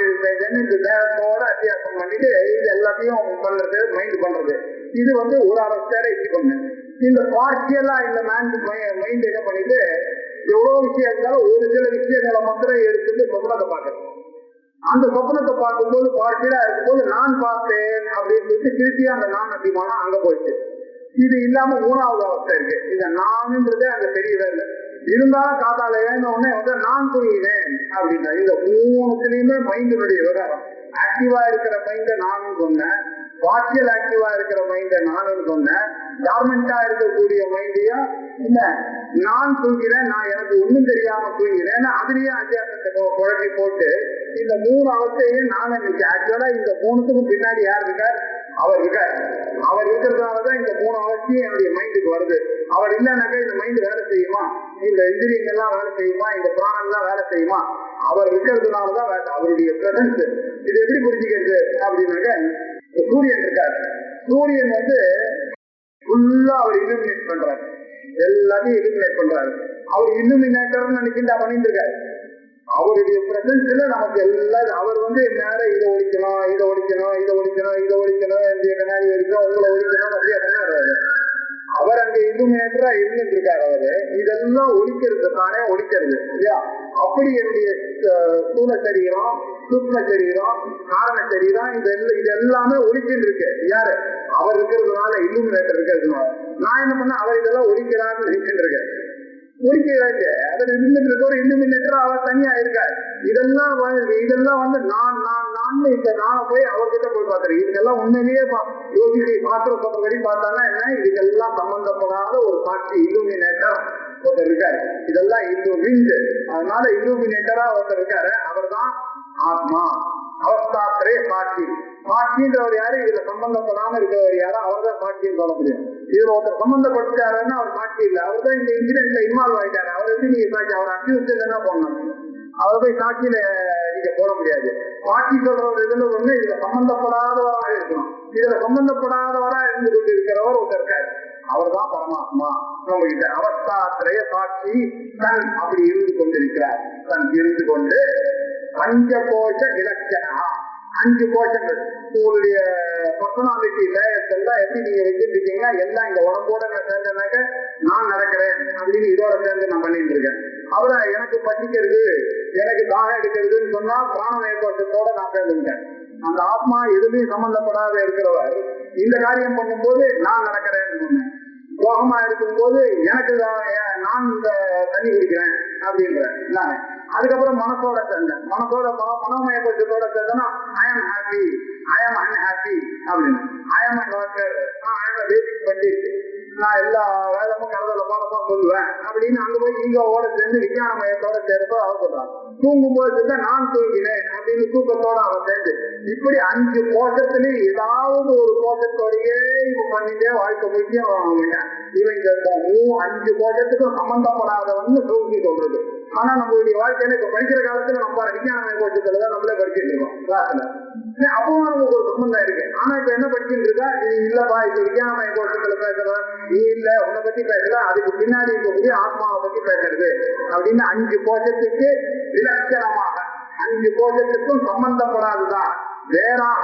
இந்த தேவத்தோட அத்தியாசம் பண்ணிட்டு இது எல்லாத்தையும் பண்றது மைண்ட் பண்றது. இது வந்து ஒரு அவஸ்தையில இது பண்ணு. இந்த பார்ஷியலா இந்த மைண்ட் என்ன பண்ணிட்டு எவ்வளவு விஷயம் இருந்தாலும் ஒரு சில விஷயங்களை மாத்திரம் எடுத்துட்டு சொப்னத்தை பார்க்கறது. அந்த சொப்னத்தை பார்க்கும்போது பார்ஷியலா இருக்கும்போது நான் பார்த்தேன் அப்படின்னு சொல்லி திருப்பி அந்த நான் அபிமானா அங்க போயிடுச்சு. இது இல்லாம மூணாவது அவஸ்தை இருக்கு. இந்த நான்ன்றதே அங்க தெரியவே இல்லை. இருந்தாலும் காத்தால ஏன உடனே வந்து நான் தூங்கினேன் அப்படின்னா இந்த மூணுத்திலையுமே மைண்டினுடைய விவகாரம். ஆக்டிவா இருக்கிற மைண்ட நான் சொன்னேன், பார்ஷியல் ஆக்டிவா இருக்கிற மைண்ட நான் சொன்னேன், டார்மெண்டா இருக்கக்கூடிய மைண்டையும் இல்ல நான் தூங்கிறேன், நான் எனக்கு ஒண்ணும் தெரியாம தூங்கிறேன், அதுலயே அத்தியாசத்தை குழப்பி போட்டு இந்த மூணு அவஸ்தையும் நான் நினைச்சு ஆக்சுவலா இந்த மூணுத்துக்கும் பின்னாடி யார் இருக்கார், அவர் இருக்கார். அவர் இருக்கிறதுனாலதான் இந்த மூணு அவஸ்தையும் என்னுடைய மைண்டுக்கு வருது. அவர் இல்லைனாக்கா இந்த மைண்டு வேலை செய்யுமா, இந்த இந்திரியங்கள்லாம் வேலை செய்யுமா, இந்த பிராணம் எல்லாம் வேலை செய்யுமா? அவர் இருக்கிறதுனாலதான் அவருடைய பிரசன்ஸ். இது எப்படி புரிஞ்சுக்கிறது அப்படின்னாக்க சூரியன் இருக்காரு. சூரியன் வந்து ஃபுல்லா அவர் இலுமினேட் பண்றாரு, எல்லாத்தையும் இலுமினேட் பண்றாரு. அவர் இல்லுமினேட்டர் நினைக்கின்றா பண்ணிட்டு இருக்காரு. அவருடைய பிரசன்ஸ்ல நமக்கு எல்லாம் அவர் வந்து நேரம் இதை ஒழிக்கணும், இதை ஒழிக்கணும், இதை ஒழிக்கணும், இதை ஒழிக்கணும், இந்த கண்ணாடி ஒழிக்கணும், உங்களை ஒழிக்கணும் அப்படியே கண்ணாடுறாரு. அவர் அங்க இல்லுமினேட்டரா இருந்துட்டு இருக்காரு. அவரு இதெல்லாம் ஒழிக்கிறது தானே ஒழிக்கிறது இல்லையா? அப்படி என்னுடைய ஸ்தூல சரீரம், சூக்ம சரீரம், காரண சரீரம் இது எல்லாமே ஒழிச்சுட்டு இருக்கு. யாரு? அவர் இருக்கிறதுனால, இல்லுமினேட்டர் இருக்கிறதுனால. நான் என்ன பண்ண, அவர் இதெல்லாம் ஒழிக்கிறான்னு நினைச்சுட்டு இருக்கேன். ஒழிக்கிறாங்க. அவர் இருந்துட்டு இருக்க ஒரு இல்லுமினேட்டரா அவர் தனியா இருக்காரு. இதெல்லாம் வந்து நான் நான் நான் இந்த நானை போய் அவர்கிட்ட போய் பார்த்துருக்கேன். இதுக்கெல்லாம் உண்மையிலேயே யோசிச்சு மாத்திர சொல்றபடி பார்த்தாலும் என்ன, இதுக்கெல்லாம் சம்பந்தப்படாத ஒரு சாட்சி இல்லுமினேட்டர் ஒருத்தர் இருக்காரு. இதெல்லாம் இல்லுமின்டு, அதனால இல்லுமினேட்டரா ஒருத்தர் இருக்காரு. அவர் தான் ஆத்மா, அவஸ்தாத்திரே சாட்சி. சாட்சின்றவர் யாரு? இதுல சம்பந்தப்படாம இருக்கிறவர் யாரோ அவர் தான் சாட்சின்னு சொல்ல முடியும். இதுல ஒருத்தர் சம்பந்தப்பட்டாருன்னா அவர் சாட்சி இல்லை. அவர் தான் இந்த இன்சிடென்ட்ல இன்வால்வ் ஆயிட்டாரு. அவர் எப்படி நீங்க சாட்சி? அவர் அக்யூஸ்ட் இல்லைன்னா போடணும். அவர் போய் சாட்சியில நீங்க போட முடியாது. சாட்சி சொல்றவர் இதுல ஒண்ணு இதுல சம்பந்தப்படாதவராக இருக்கணும். இதுல சம்பந்தப்படாதவரா இருந்து கொண்டு இருக்கிறவர் ஒருத்தர் இருக்காரு. அவர் தான் பரமாத்மா. நம்ம கிட்ட அவஸ்தாத்திரைய சாட்சி தன் அப்படி இருந்து கொண்டிருக்கிறார். தன் இருந்து கொண்டு பஞ்சகோஷ இலட்சணா, 5 கோஷங்கள் உங்களுடைய பர்சனாலிட்டி லேயர்ஸ் எல்லாம் எப்படி நீங்க வச்சுட்டு இருக்கீங்கன்னா எல்லாம் இந்த உடம்போட நான் சேர்ந்தனாக்க நான் நடக்கிறேன் அப்படின்னு இதோட சேர்ந்து நான் பண்ணிட்டு இருக்கேன். அவரை எனக்கு பசிக்கிறது, எனக்கு தாகம் எடுக்கிறதுன்னு சொன்னா பிராணமய கோஷத்தோட நான் சேர்ந்துட்டேன். அந்த ஆத்மா எதுலையும் சம்பந்தப்படாத இருக்கிறவர் இந்த காரியம் பண்ணும்போது நான் நடக்கிறேன்னு சொன்னேன். சோகமா இருக்கும்போது எனக்கு நான் இந்த தண்ணி குடிக்கிறேன் அப்படின்றேன். அதுக்கப்புறம் மனசோட சேர்ந்தேன். மனோமய கோஷத்தோட சேர்ந்தேன்னா ஐ ஆம் ஹாப்பி, ஐ ஆம் அன்ஹாப்பி அப்படின்னு. ஐ ஆம் டாக்டர், பேசிக் பண்ணிருக்கு, நான் எல்லா வேதமும் கலதல பாடமா சொல்லுவேன் அப்படின்னு அங்க போய் ஈகோவோட சேர்ந்து விஞ்ஞான மயத்தோட சேர்ந்தோ அவன் சொல்றான். தூங்கும்போது சேர்ந்தா நான் தூங்கினேன் அப்படின்னு தூக்கத்தோட அவன் சேர்ந்து இப்படி 5 கோஷத்துலயும் ஏதாவது ஒரு கோஷத்தோடையே இவன் பண்ணிட்டே வாழ்க்கை முக்கியம் அவன். இவன் இந்த 5 கோஷத்துக்கும் சம்பந்தப்படாதவன்னு தூக்கி சொல்றது. ஆனா நம்மளுடைய வாழ்க்கையில இப்ப படிக்கிற காலத்துல நம்ம விஞ்ஞான கோஷத்துலதான் நம்மளே படிச்சுட்டு இருக்கோம் கிளாஸ்ல. அப்பவும் நமக்கு ஒரு சம்பந்தம் இருக்கு. ஆனா இப்ப என்ன படிச்சுட்டு இருக்கா, இது இல்லப்பா இப்ப விஞ்ஞான கோஷத்துல பேசுற நீ இல்ல உன்னை பத்தி பேசல, அதுக்கு பின்னாடி இருக்கக்கூடிய ஆத்மாவை பத்தி பேசுறது அப்படின்னு 5 கோஷத்துக்கு விலட்சணமாக 5 கோஷத்துக்கும் சம்பந்தப்படாதுதான் வேறாக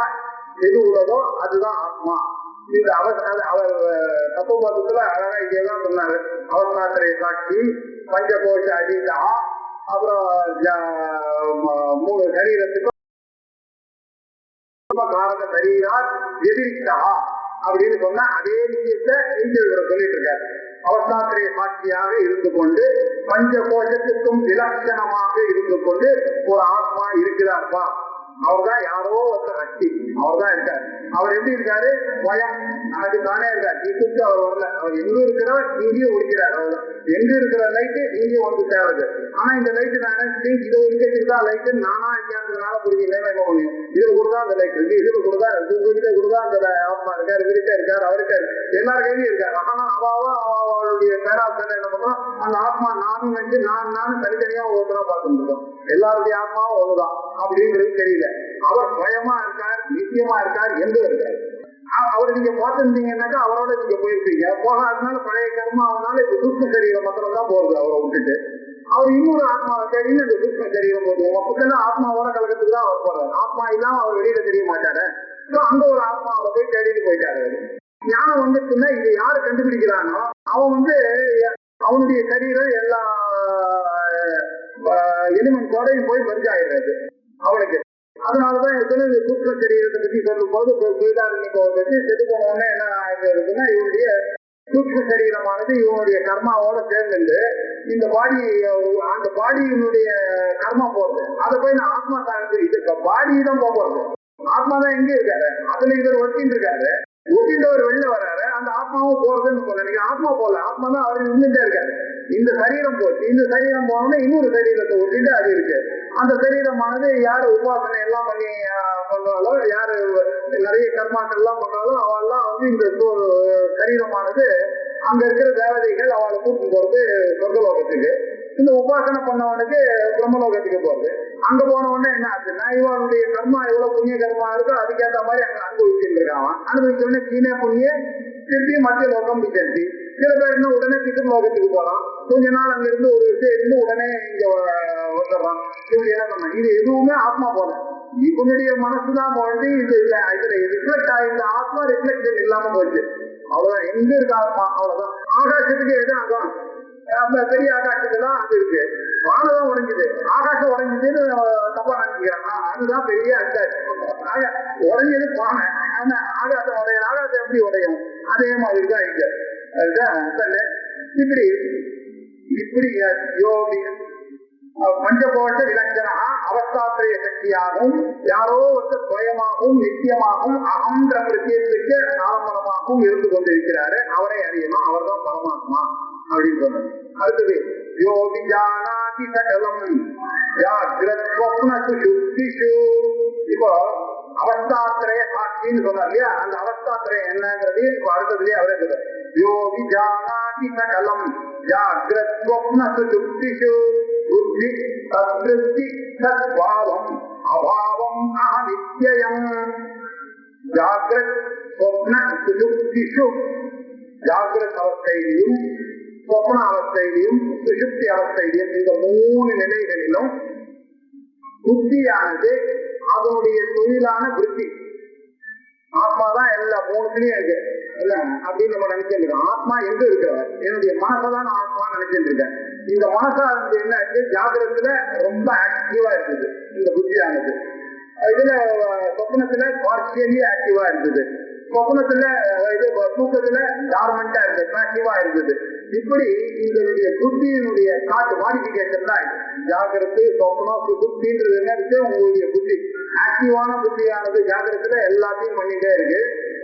எது உள்ளதோ அதுதான் ஆத்மா. இந்த அவர் தத்துவத்துல அழகா இங்கேதான் சொன்னாரு. அவஸ்தாத்திரைய சாட்சி, பஞ்சகோஷ அதீதா, அப்புறம் 3 சரீரத்துக்கும் காரண சரீரா எதிரிக்கா அப்படின்னு சொன்னா அதே விஷயத்தை இங்க இவர் சொல்லிட்டு இருக்காரு. அவஸ்தாத்திரைய சாட்சியாக இருந்து கொண்டு பஞ்ச கோஷத்துக்கும் விலட்சணமாக இருந்து கொண்டு ஒரு ஆத்மா இருக்கிறார்பா. அவர் தான் யாரோ ஒரு சக்தி, அவர் தான் இருக்காரு. அவர் எப்படி இருக்காரு, பயம் நமக்கு தானே இருக்காரு. நீ கூப்பிட்டு அவர் வரல, அவர் எங்க இருக்கிறவர் இங்கேயும் ஒழிக்கிறார். அவ்வளவுதான். எங்க இருக்கிற லைட்டு இங்கேயும் வந்து தேவைது. ஆனா இந்த லைட்டு நான் இதை ஒழிக்கிறதுக்கு தான் லைட்டு நானா இங்கிறதுனால புரிஞ்சு என்ன முடியும். இதுல கூடதான் அந்த லைட் இருக்கு, இதுல கூடதான் உங்ககிட்ட கூடதான் அந்த ஆத்மா இருக்காரு, இவர்கிட்ட இருக்காரு, அவருக்கு எல்லாரும் கையிலும் இருக்காரு. ஆனா அவளுடைய பேராசனை என்ன பண்றோம், அந்த ஆத்மா நானும் நினைச்சு நானும் தனித்தனியா ஒவ்வொருத்தரா பார்த்துட்டு இருக்கோம். எல்லாருடைய ஆத்மாவும் ஒண்ணுதான் அப்படிங்கிறது தெரியல. அவர் பயமா இருக்கார், நிச்சயமா இருக்கார், எங்க இருக்காரு. அவரை நீங்க பார்த்துருந்தீங்கன்னாக்கா அவரோட நீங்க போயிருப்பீங்க. போகாதனால பழைய கர்மாவனால இப்ப சூக்ஷ்ம சரீரம் மாத்திரம் தான் போகுது. அவரை விட்டுட்டு அவர் இன்னொரு ஆத்மாவை தேடின்னு அந்த சூக்ஷ்ம சரீரம் போகுது. மக்கள்லாம் ஆத்மாவோட கலக்கத்துக்கு தான் அவர் போறாரு. ஆத்மா இல்லாம அவர் வெளியில தெரிய மாட்டாரு. அங்க ஒரு ஆத்மாவை போய் தேடிட்டு போயிட்டாரு. ஞானம் வந்துச்சுன்னா இது யாரு கண்டுபிடிக்கிறானோ அவன் அவனுடைய சரீரம் எல்லா எலிமெண்ட்ஸோடையும் போய் மரிஞ்சாயிடுறது அவனுக்கு. அதனாலதான் சொன்னது சூக்ஷ்ம சரீரத்தை பத்தி சொல்லும் போது செத்து போனோடனே என்ன இருக்குன்னா இவனுடைய சூக்ஷ்ம சரீரமானது இவனுடைய கர்மாவோட சேர்ந்து இந்த பாடி அந்த பாடியினுடைய கர்மா போறது. அதை போய் நான் ஆத்மா தாங்க இது பாடி தான் போறது. ஆத்மா தான் எங்க இருக்காரு, அதுல இவர் ஒட்டின்னு இருக்காரு. ஒட்டின்றவர் வெளில வர்றாரு, அந்த ஆத்மாவும் போறதுன்னு சொல்ல. நீங்க ஆத்மா போல, ஆத்மா தான் அவர் இருந்துட்டே இருக்காரு. இந்த சரீரம் போச்சு, இந்த சரீரம் போனோம்னா இன்னொரு சரீரத்தை ஒட்டிட்டு அது இருக்கு. அந்த சரீரமானது யாரு உபாசனை எல்லாம் பண்ணி பண்றாலோ, யாரு நிறைய கர்மாக்கள் எல்லாம் பண்றாலோ அவெல்லாம் இந்த சரீரமானது அங்க இருக்கிற தேவதைகள் அவளை கூட்டு போறது சொர்க்கலோகத்துக்கு. இந்த உபாசனை பண்ணவனுக்கு பிரம்மலோகத்துக்கு போறது. அங்க போன உடனே என்ன ஆச்சுன்னா இவனுடைய கர்மா எவ்வளவு புண்ணிய கர்மா இருக்கோ அதுக்கேற்ற மாதிரி அங்க அனுபவிச்சுட்டு இருக்கான். அனுபவிச்ச உடனே சீனே புண்ணிய திருப்பி மத்திய லோகம் சேர்த்து சில பேர் இன்னும் உடனே பித்ரு லோகத்துக்கு போறான். கொஞ்ச நாள் அங்க இருந்து ஒரு விஷயம் இருந்து உடனே இங்க வந்துடுறான். இவங்க என்ன பண்ண இது எதுவுமே ஆத்மா போல இவனுடைய மனசுதான் போயிட்டு இது இல்ல. இதுல ரிஃப்ளெக்ட் ஆயிருந்த ஆத்மா ரிஃப்ளெக்ஷன் இல்லாம போச்சு. அவ்வளவுதான். எங்க இருக்கு ஆத்மா அவ்வளவுதான். ஆகாசத்துக்கு எது ஆகும், அந்த பெரிய ஆகாசத்துலாம் அது இருக்கு. வானதான் உடைஞ்சுது, ஆகாசம் உடைஞ்சதுன்னு தப்பா நினைச்சுக்கிறான். அதுதான் பெரிய உடைஞ்சது பானை. ஆனா ஆகாசம் உடையும். ஆகாசம் எப்படி உடையும், அதே மாதிரிதான் இங்க. அதுதான் இப்படி இப்படி யோகி பஞ்சகோஷ விலட்சணா அவஸ்தாத்திரைய சக்தியாகவும் யாரோ சுயமாகவும் நித்தியமாகவும் அகன்ற பிரத்யேகத்துக்கு ஆலம்பனமாகவும் இருந்து கொண்டிருக்கிறாரு. அவரை அறியணும், அவர் தான் பரமாத்மா அப்படின்னு சொன்னார். அடுத்தது யோகி ஜானாதி சகலம் சுத்திஷு. இப்போ அவஸ்தாத்திரைய சாட்சின்னு சொன்னார் இல்லையா, அந்த அவஸ்தாத்திரையம் என்னங்கிறது இப்ப அடுத்ததுலயே அவரே சொல்றார். யோகி ஜானாதி சகலம் சுத்திஷு புத்தி தத்ருத்தி சத்பாவம் அபாவம் அநித்யம். ஜாகிரத் சொப்ன சுசுப்திஷு, ஜாகிரத் அவஸ்தையிலும் சொப்ன அவஸ்தையிலும் சுசுப்தி அவஸ்தையிலும் இந்த 3 நிலைகளிலும் புத்தியானது அதனுடைய தொழிலான விருத்தி. ஆத்மாதான் எல்லா 3லயும் இருக்கு இல்ல அப்படின்னு நம்ம நினைச்சிட்டு இருக்கோம். ஆத்மா எங்க இருக்கிறவர், என்னுடைய மனசதான் ஆத்மா நினைச்சிட்டு இருக்கேன். இந்த மனசா இருந்து என்ன இருக்கு, ஜாகிரத்துல ரொம்ப ஆக்டிவா இருக்குது இந்த புத்தியானது. இதுல சொப்னத்துல பார்ஷியலி ஆக்டிவா இருக்குது. சொப்னத்துல இது தூக்கத்துல டார்மெண்டா இருந்தது, பேசிவா இருந்தது. இப்படி உங்களுடைய புத்தியினுடைய காட்டு மாடிஃபிகேஷன் தான் ஜாகிரத்து சொப்னம் சுசுப்தின்றது என்ன இருக்கு, உங்களுடைய புத்தி ஆக்டிவான புத்தியானது ஜாகிரத்துல எல்லாத்தையும் பண்ணிட்டே இருக்கு,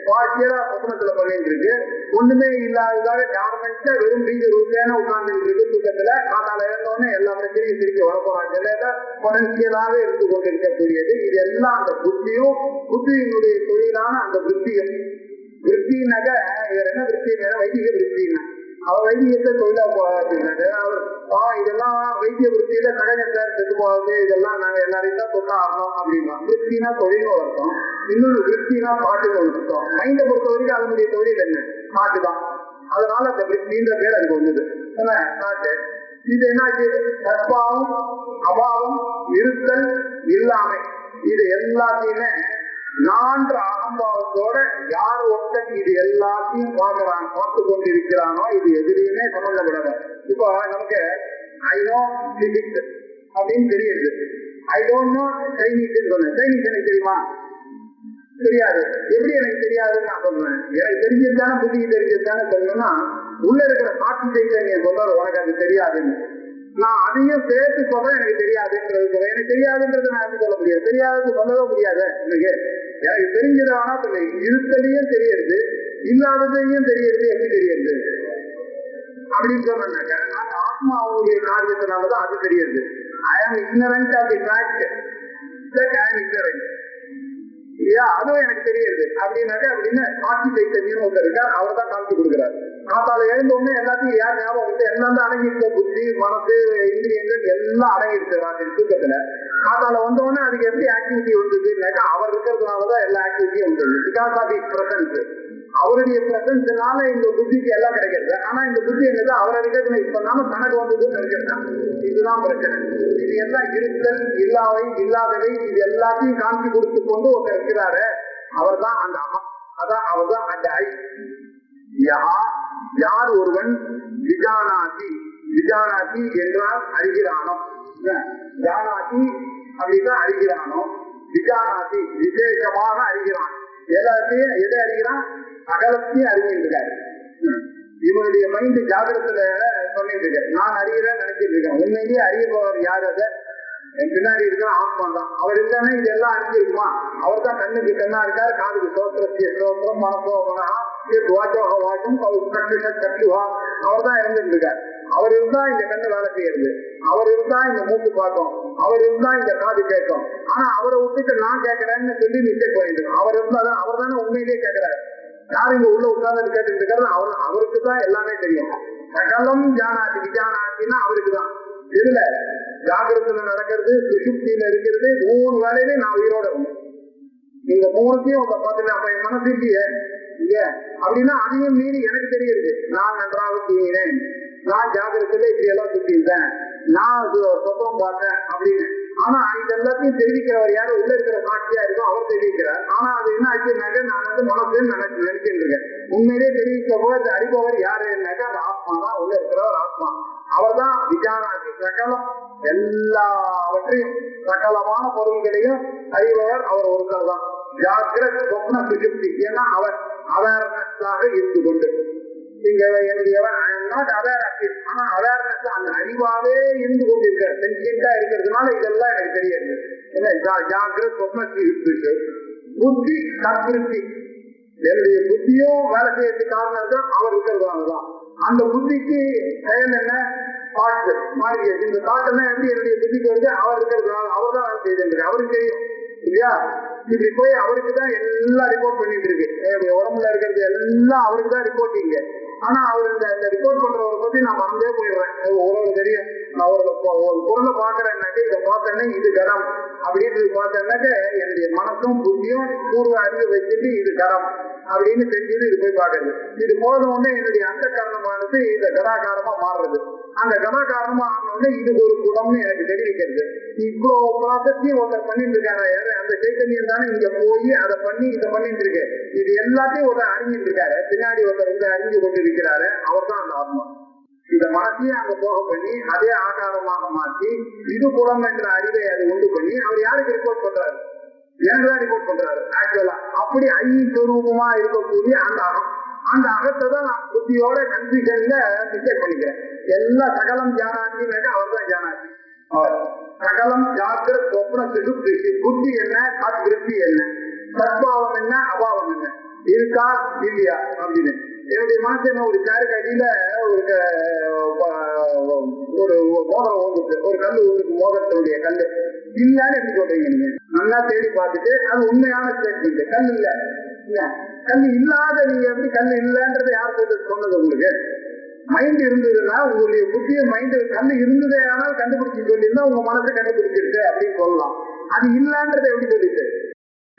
பார்ஷியலா சொப்னத்துல பண்ணிட்டு இருக்கு, ஒண்ணுமே இல்லாததாக டார்மெண்டா வெறும் பீஜ ரூபேன உட்கார்ந்துட்டு இருக்கு தூக்கத்துல. காத்தால இருந்தோடனே எல்லா பிரச்சனையும் திருப்பி வரப்போறாங்க, பொடன்சியலாக இருந்து கொண்டிருக்கக்கூடியது. இது எல்லாம் அந்த புத்தியும் புத்தியினுடைய தொழிலான அந்த விற்பியும். விற்பின்னாக்க இவர் என்ன விற்பின்னா வைதிக விற்பின்னா, அவர் வைத்தியத்தை தொழிலா போறாங்க. அவர் இதெல்லாம் வைத்திய விற்பியில கடைஞர் செத்து போகுது, இதெல்லாம் நாங்க எல்லாரையும் தான் தொட்ட ஆகணும் அப்படின்னா. விற்பினா தொழிலும் அர்த்தம், இன்னொரு விற்பினா பாட்டுன்னு அர்த்தம். மைண்டை பொறுத்த வரைக்கும் அதனுடைய தொழில் என்ன, பாட்டு தான். அதனால அந்த விற்பின்ற பேர் அதுக்கு வந்தது பாட்டு. இது என்னாச்சு, தற்பாவம் அபாவம் இருத்தல் இல்லாமை இது எல்லாத்தையுமே நான்ற அகம்பாவத்தோட யார் ஒருத்தன் இது எல்லாத்தையும் பார்த்து கொண்டிருக்கிறானோ இது எதிரையுமே சம்பந்தப்படாது. இப்போ நமக்கு ஐ நோ பிசிக்ஸ் அப்படின்னு தெரியுது, ஐ டோன்ட் நோ சைனீஸ் சொன்னேன். சைனீஸ் எனக்கு தெரியுமா? தெரியாது. எப்படி எனக்கு தெரியாதுன்னு நான் சொல்றேன், எனக்கு தெரிஞ்சிருந்தானே புத்திக்கு தெரிஞ்சிருந்தானே சொல்லணும்னா உள்ள இருக்கிற காட்சி செய்ய சொல்றாரு உனக்கு அது தெரியாதுன்னு. நான் அதையும் சேர்த்து சொல்றேன் எனக்கு தெரியாதுன்றது சொல்றேன். எனக்கு தெரியாதுன்றது நான் எப்படி சொல்ல முடியாது, தெரியாதுன்னு சொல்லவே முடியாது. எனக்கு தெரிஞ்சது ஆனா இருத்தலையும் தெரியுது இல்லாததையும் தெரியுது, எப்படி தெரியுது அப்படின்னு சொன்னாக்க அந்த ஆத்மா அவங்களுடைய காரியத்தினாலதான் அது தெரியுது. I am ignorant of the fact that I am ignorant இல்லையா, அதுவும் எனக்கு தெரியுது அப்படின்னாக்க அப்படின்னு காட்சி சைத்தன்யம் ஒருத்தர் இருக்கார், அவர் தான் காட்சி கொடுக்குறாரு. காத்தால எழுந்தோடனே எல்லாத்தையும் யார் ஞாபகம் இருக்கு, எல்லாம் தான் அடங்கியிருக்க, புத்தி மனசு இந்திரியங்கள் எல்லாம் அடங்கியிருக்கிறாங்க தூக்கத்துல. காத்தால வந்தோடனே அதுக்கு எப்படி ஆக்டிவிட்டி வந்ததுன்னாக்கா அவர் இருக்கிறதுனாலதான் எல்லா ஆக்டிவிட்டியும் வந்தது. பிகாஸ் ஆஃப் இஸ் பிரசன்ஸ், அவருடைய பிரசன்ஸ்னால இந்த புத்திக்கு எல்லாம் கிடைக்கிறது. ஆனா இந்த புத்தி என்னது, அவரை ரெகக்னைஸ் பண்ணாம தனக்கு வந்ததுன்னு நினைக்கிறான். இதுதான் பிரச்சனை. இது எல்லாம் இருத்தல் இல்லாவை இல்லாதவை இது எல்லாத்தையும் காமிச்சு கொடுத்து கொண்டு ஒருத்தர் இருக்கிறாரு, அவர் தான் அந்த அதான் அவர் தான் அந்த ஐ. யார் ஒருவன் விஜானாதி, விஜானாதி என்றால் அறிகிறானோ, ஜானாதி அப்படிதான் அறிகிறானோ, விஜானாதி விசேஷமாக அறிகிறான். எல்லாத்தையும் எதை அறிகிறான், அகலத்தையும் அறிஞ்சிருக்காரு. இவனுடைய மைண்ட் ஜாகிரத்துல சொல்லிட்டு இருக்க, நான் அறிகிறேன் நினைச்சிட்டு இருக்கேன். உண்மையிலேயே அறியப்பவர் யார், அதை என் பின்னாடி இருக்கிற ஆத்மா தான். அவர் இல்லைன்னா இதெல்லாம் அறிஞ்சிருக்குமா? அவர் தான் கண்ணுக்கு கண்ணா இருக்காரு, காதுக்கு சோத்திரத்திய சோத்திரம் மனசோ வாச்சோக வாட்டும் கட்டுவா, அவர் தான் இருந்துட்டு இருக்காரு. அவர் இருந்தா இந்த கண்ணு வேலை செய்யறது, அவர் இருந்தா இந்த மூக்கு பார்க்கும், அவர் இருந்தா இந்த காது கேட்கும். ஆனா அவரை விட்டுட்டு நான் கேட்கிறேன்னு சொல்லி மிஸ்டேக் பண்ணிட்டு, அவர் இருந்தாதான் அவர் தானே உண்மையிலேயே கேட்கிறாரு. யாரு இங்க உள்ள உட்கார்ந்து கேட்டுட்டு இருக்காரு, அவருக்கு தான் எல்லாமே தெரியும். சகலம் ஜானாதி விஜானாத்தின்னா அவருக்கு தான். இதுல ஜாகிரத்துல நடக்கிறது, சுசுப்தியில இருக்கிறது, 3 வேலையிலே நான் உயிரோட இருந்தேன். நீங்க 3த்தையும் பார்த்தீங்கன்னா அப்ப என் மனசு இல்லையே இல்லையா அப்படின்னா அதையும் மீறி எனக்கு தெரியுது, நான் நன்றாக தூங்கினேன், நான் ஜாகிரத்துல இப்படி எல்லாம் சுத்திருந்தேன், நான் சொப்பம் பார்த்தேன் அப்படின்னு. ஆனா இது எல்லாத்தையும் தெரிவிக்கிறவர் யாரு, உள்ள இருக்கிற சாட்சியா இருக்கும், அவர் தெரிவிக்கிறார். ஆனா அது என்ன ஆச்சுனாக்க நான் மனசுன்னு நினைச்சிட்டு இருக்கேன். உண்மையிலே தெரிவிக்க போது அறிபவர் யாருன்னாக்கா அது ஆத்மா தான், உள்ள இருக்கிறவர் ஆத்மா. அவர் தான் விஜானாதி, சகலம் எல்லாவற்றையும் சகலமான பொருள்களையும் அறிபவர் அவர் ஒருத்தர் தான். ஜாகிரத சொப்ன சுசுப்தி, ஏன்னா அவர் அவேர்னஸாக இருந்து கொண்டு இங்க என்னுடைய ஆனா அவேர்னஸ் அந்த அறிவாவே இருந்து கொண்டிருக்க சென்சியண்டா இருக்கிறதுனால இதெல்லாம் எனக்கு தெரியாது. ஜாகிரத சொப்ன சுசுப்தி புத்தி சத்ருத்தி, என்னுடைய புத்தியும் வேலை செய்யறதுக்கு காரணம் தான் அவர் இருக்கிறதுனாலதான். அந்த புத்திக்கு செயல் என்ன, பாட்டு மாறி இந்த தாட்டெல்லாம் எப்படி என்னுடைய புத்திக்கு வருது, அவர் இருக்கிறதுனால அவர் தான் வேலை செய்து அவருக்கு தெரியும் இல்லையா. இப்படி போய் அவருக்கு தான் எல்லாம் ரிப்போர்ட் பண்ணிட்டு இருக்கு, உடம்புல இருக்கிறது எல்லாம் அவருக்கு தான் ரிப்போர்ட்டிங்க. ஆனா அவர் இந்த ரிப்போர்ட் பண்றவரை பத்தி நான் மறந்தே போயிடுறேன். உறவு தெரியும், நான் ஒரு பொருளை பாக்குறேன்னாக்க இதை பார்த்தேன்னே இது கரம் அப்படின்னு பார்த்தேன்னாக்க என்னுடைய மனசும் புத்தியும் பூர்வ அறிவு வச்சுட்டு இது கரம் அப்படின்னு தெரிஞ்சது இது போய் பாக்குறது. இது போதும் ஒண்ணு என்னுடைய அந்த காரணமானது இந்த கதாகாரமா மாறுறது. அந்த கதாகாரமா ஆனோடனே இது ஒரு குணம்னு எனக்கு தெரிவிக்கிறது. இவ்வளவு ப்ராசஸையும் ஒருத்தர் பண்ணிட்டு இருக்காரு, அந்த சைத்தன்யம் தானே இங்க போய் அதை பண்ணி இதை பண்ணிட்டு இருக்கு. இது எல்லாத்தையும் ஒருத்தர் அறிஞ்சிட்டு இருக்காரு, பின்னாடி ஒருத்தர் வந்து அறிஞ்சு கொண்டு இருக்கிறாரு, அவர் தான் அந்த ஆத்மா. இந்த மனத்தையும் அங்க போக பண்ணி அதே ஆகாரமாக மாற்றி இது குணம் என்ற அறிவை அது உண்டு பண்ணி அவர் யாருக்கு ரிப்போர்ட் பண்றாரு, எனக்கு தான் ரிப்போர்ட் பண்றாரு ஆக்சுவலா. அப்படி ஐ சொரூபமா இருக்கக்கூடிய அந்த அகம், அந்த அகத்தை தான் நான் புத்தியோட கன்ஃபியூஷன்ல மிஸ்டேக் பண்ணிக்கிறேன். எல்லா சகலம் ஜானாத்தின்னு அவர் தான் ஜானாத்தி. சகலம் ஜாக்கிர சொப்ன சுஷுப்தி. புத்தி என்ன, சத்விருத்தி என்ன, சத்பாவம் என்ன, அபாவம் என்ன, இருக்கா இல்லையா அப்படின்னு. என்னுடைய மனசு என்ன, ஒரு சேருக்கு அடியில ஒரு மோதிரம் ஓடுது, ஒரு கல் ஊருக்கு மோதிரத்தினுடைய கல் இல்லன்னு எப்படி சொல்றீங்க நீங்க? நல்லா தேடி பார்த்துட்டு அது உண்மையான ஸ்டேட்மெண்ட், கல் இல்ல. கல் இல்லாத நீங்க எப்படி கல் இல்லைன்றது யார் சொன்னது? உங்களுக்கு மைண்ட் இருந்ததுன்னா, உங்களுடைய புத்திய மைண்ட் கல் இருந்ததே ஆனால் கண்டுபிடிச்சு சொல்லியிருந்தா உங்க மனசை கண்டுபிடிச்சிருக்கு அப்படின்னு சொல்லலாம். அது இல்லன்றதை எப்படி சொல்லிட்டு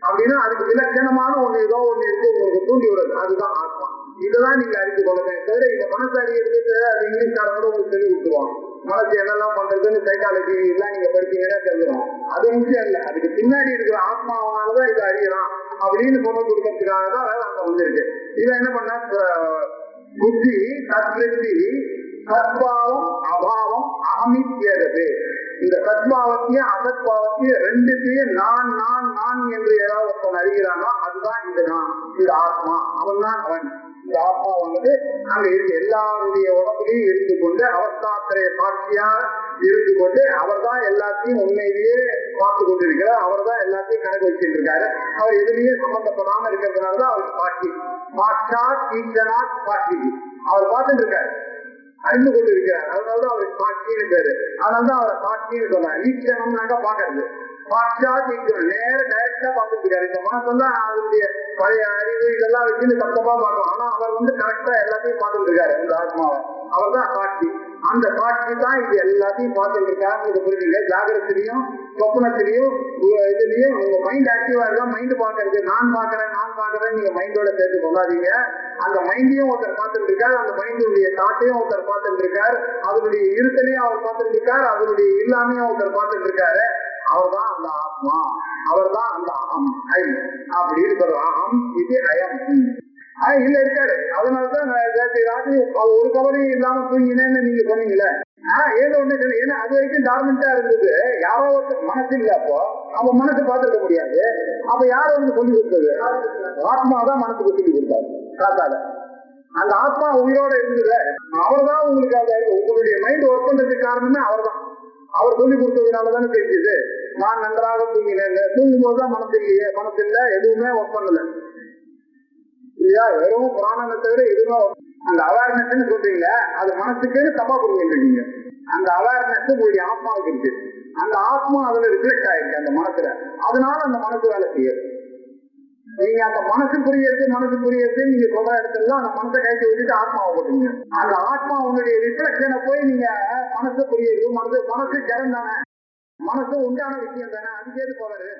அப்படின்னா அதுக்கு விலட்சணமான ஒண்ணு ஏதோ ஒண்ணு இருக்கு உங்களுக்கு தூண்டி விடுறது, அதுதான் ஆத்மா. இதுதான் நீங்க அறிந்து கொள்ளுங்க. தவிர இந்த மனசு அறியறதுக்கு அது இங்கிலீஷ்காரங்களோட உங்களுக்கு சொல்லி கொடுத்துருவாங்க. மனசு என்னெல்லாம் பண்றதுன்னு சைக்காலஜி எல்லாம் நீங்க படிச்சீங்கன்னா தெரிஞ்சிடும். அது முக்கியம் இல்லை, அதுக்கு பின்னாடி இருக்கிற ஆத்மாவனாலதான் இதை அறியலாம் அப்படின்னு சொல்ல கொடுக்கறதுக்காக தான் அங்க வந்துருக்கு. இவன் என்ன பண்ண, புத்தி சத்விருத்தி சத்பாவம் அபாவம் அகமித்யது. இந்த சத்பாவத்தையும் அசத்பாவத்தையும் ரெண்டுத்தையும் நான் நான் நான் என்று ஏதாவது ஒருத்தன் அறிகிறானோ அதுதான் இது நான், இது ஆத்மா, அவன் தான் அவன். இந்த ஆத்மா வந்து அங்க இருக்கு, எல்லாருடைய உடம்புலையும் இருந்து கொண்டு அவஸ்தாத்திரைய சாட்சியா இருந்து கொண்டு அவர் தான் எல்லாத்தையும் உண்மையிலேயே பார்த்து கொண்டிருக்கிறார். அவர் தான் எல்லாத்தையும் கணக்கு வச்சுட்டு இருக்காரு. அவர் எதுலேயே சம்பந்தப்படாம இருக்கிறதுனாலதான் அவருக்கு சாட்சி. சாட்சாத் ஈஸ்வரனாத் சாட்சி அவர் பார்த்துட்டு இருக்காரு, அறிந்து கொண்டு இருக்கிறார். அதனாலதான் அவருக்கு சாட்சின்னு பேரு. அதனாலதான் அவரை சாட்சின்னு சொன்னார். ஈஸ்வரம்னாக்க பாக்குறது, சாட்சாத் ஈஸ்வரன் நேர டைரக்டா பார்த்துட்டு இருக்காரு. இந்த மனசெல்லாம் அவருடைய பழைய அறிவு இதெல்லாம் வச்சு தப்பா பார்க்கலாம். ஆனா அவர் வந்து கரெக்டா எல்லாத்தையும் பார்த்துட்டு இருக்காரு. இந்த ஆத்மாவை அவர் தான் சாட்சி. அந்த சாட்சி தான் இது எல்லாத்தையும் பார்த்துட்டு இருக்காரு. புரியுதுங்க? ஜாகிரத்திலையும் சொப்னத்திலையும் இதுலயும் உங்க மைண்ட் ஆக்டிவா இருக்கா, மைண்ட் பாக்குறது. நான் பாக்குறேன் நான் பாக்குறேன் நீங்க மைண்டோட சேர்த்து கொள்ளாதீங்க. அந்த மைண்டையும் ஒருத்தர் பார்த்துட்டு இருக்காரு, அந்த மைண்டுடைய தாட்டையும் ஒருத்தர் பார்த்துட்டு இருக்காரு, அதனுடைய இருத்தலையும் அவர் பார்த்துட்டு இருக்காரு, அதனுடைய இல்லாமையும் ஒருத்தர் பார்த்துட்டு இருக்காரு. அவர் தான் அந்த ஆத்மா, அவர் தான் அந்த அகம் ஐ அப்படி இருக்கிற அகம் இது அயம் இல்ல இருக்காரு. அதனாலதான் ராத்திரி ஒரு கவலையும் இல்லாம தூங்கினேன்னு நீங்க சொன்னீங்களே. ஏதோ ஒண்ணு, ஏன்னா அது வரைக்கும் டார்மெண்டா இருந்தது. யாரோ ஒருத்தர் மனசு இல்ல, அப்போ அவன் மனசு பார்த்துருக்க முடியாது. அப்ப யாரும் வந்து சொல்லி கொடுத்தது? ஆத்மாதான் மனசுக்கு சொல்லி கொடுத்தாரு காத்தால. அந்த ஆத்மா உயிரோட இருந்தது, அவர் தான் உங்களுக்கு அந்த உங்களுடைய மைண்ட் ஒர்க் பண்றதுக்கு காரணமே அவர் தான். அவர் சொல்லி கொடுத்ததுனாலதானே தெரிஞ்சது. நான் நன்றாக தூங்கினேன், தூங்கும் போதுதான் மனசு இல்லையே, மனசு இல்ல, எதுவுமே ஒர்க் பண்ணல இல்லையா? வெறும் பிராணனை தவிர எதுவுமே. அந்த அவேர்னஸ் சொல்றீங்க, அது மனசுக்கு தப்பா புரிஞ்சுருக்கீங்க. அந்த அவேர்னஸ் உங்களுடைய ஆத்மாவுக்கு இருக்கு. அந்த ஆத்மா அதுல ரிஃப்ளெக்ட் ஆயிருக்கு அந்த மனசுல. அதனால அந்த மனசு வேலை செய்யுது. நீங்க அந்த மனசு புரியுது நீங்க சொல்ற இடத்துல அந்த மனசை கைட்டு வச்சுட்டு ஆத்மாவை போட்டீங்க. அந்த ஆத்மா உங்களுடைய ரிஃப்ளெக்ஷனை போய் நீங்க மனசு புரியுது. மனசு ஜடம் தானே, மனசு உண்டான விஷயம் தானே, அதுக்கேது போறாரு.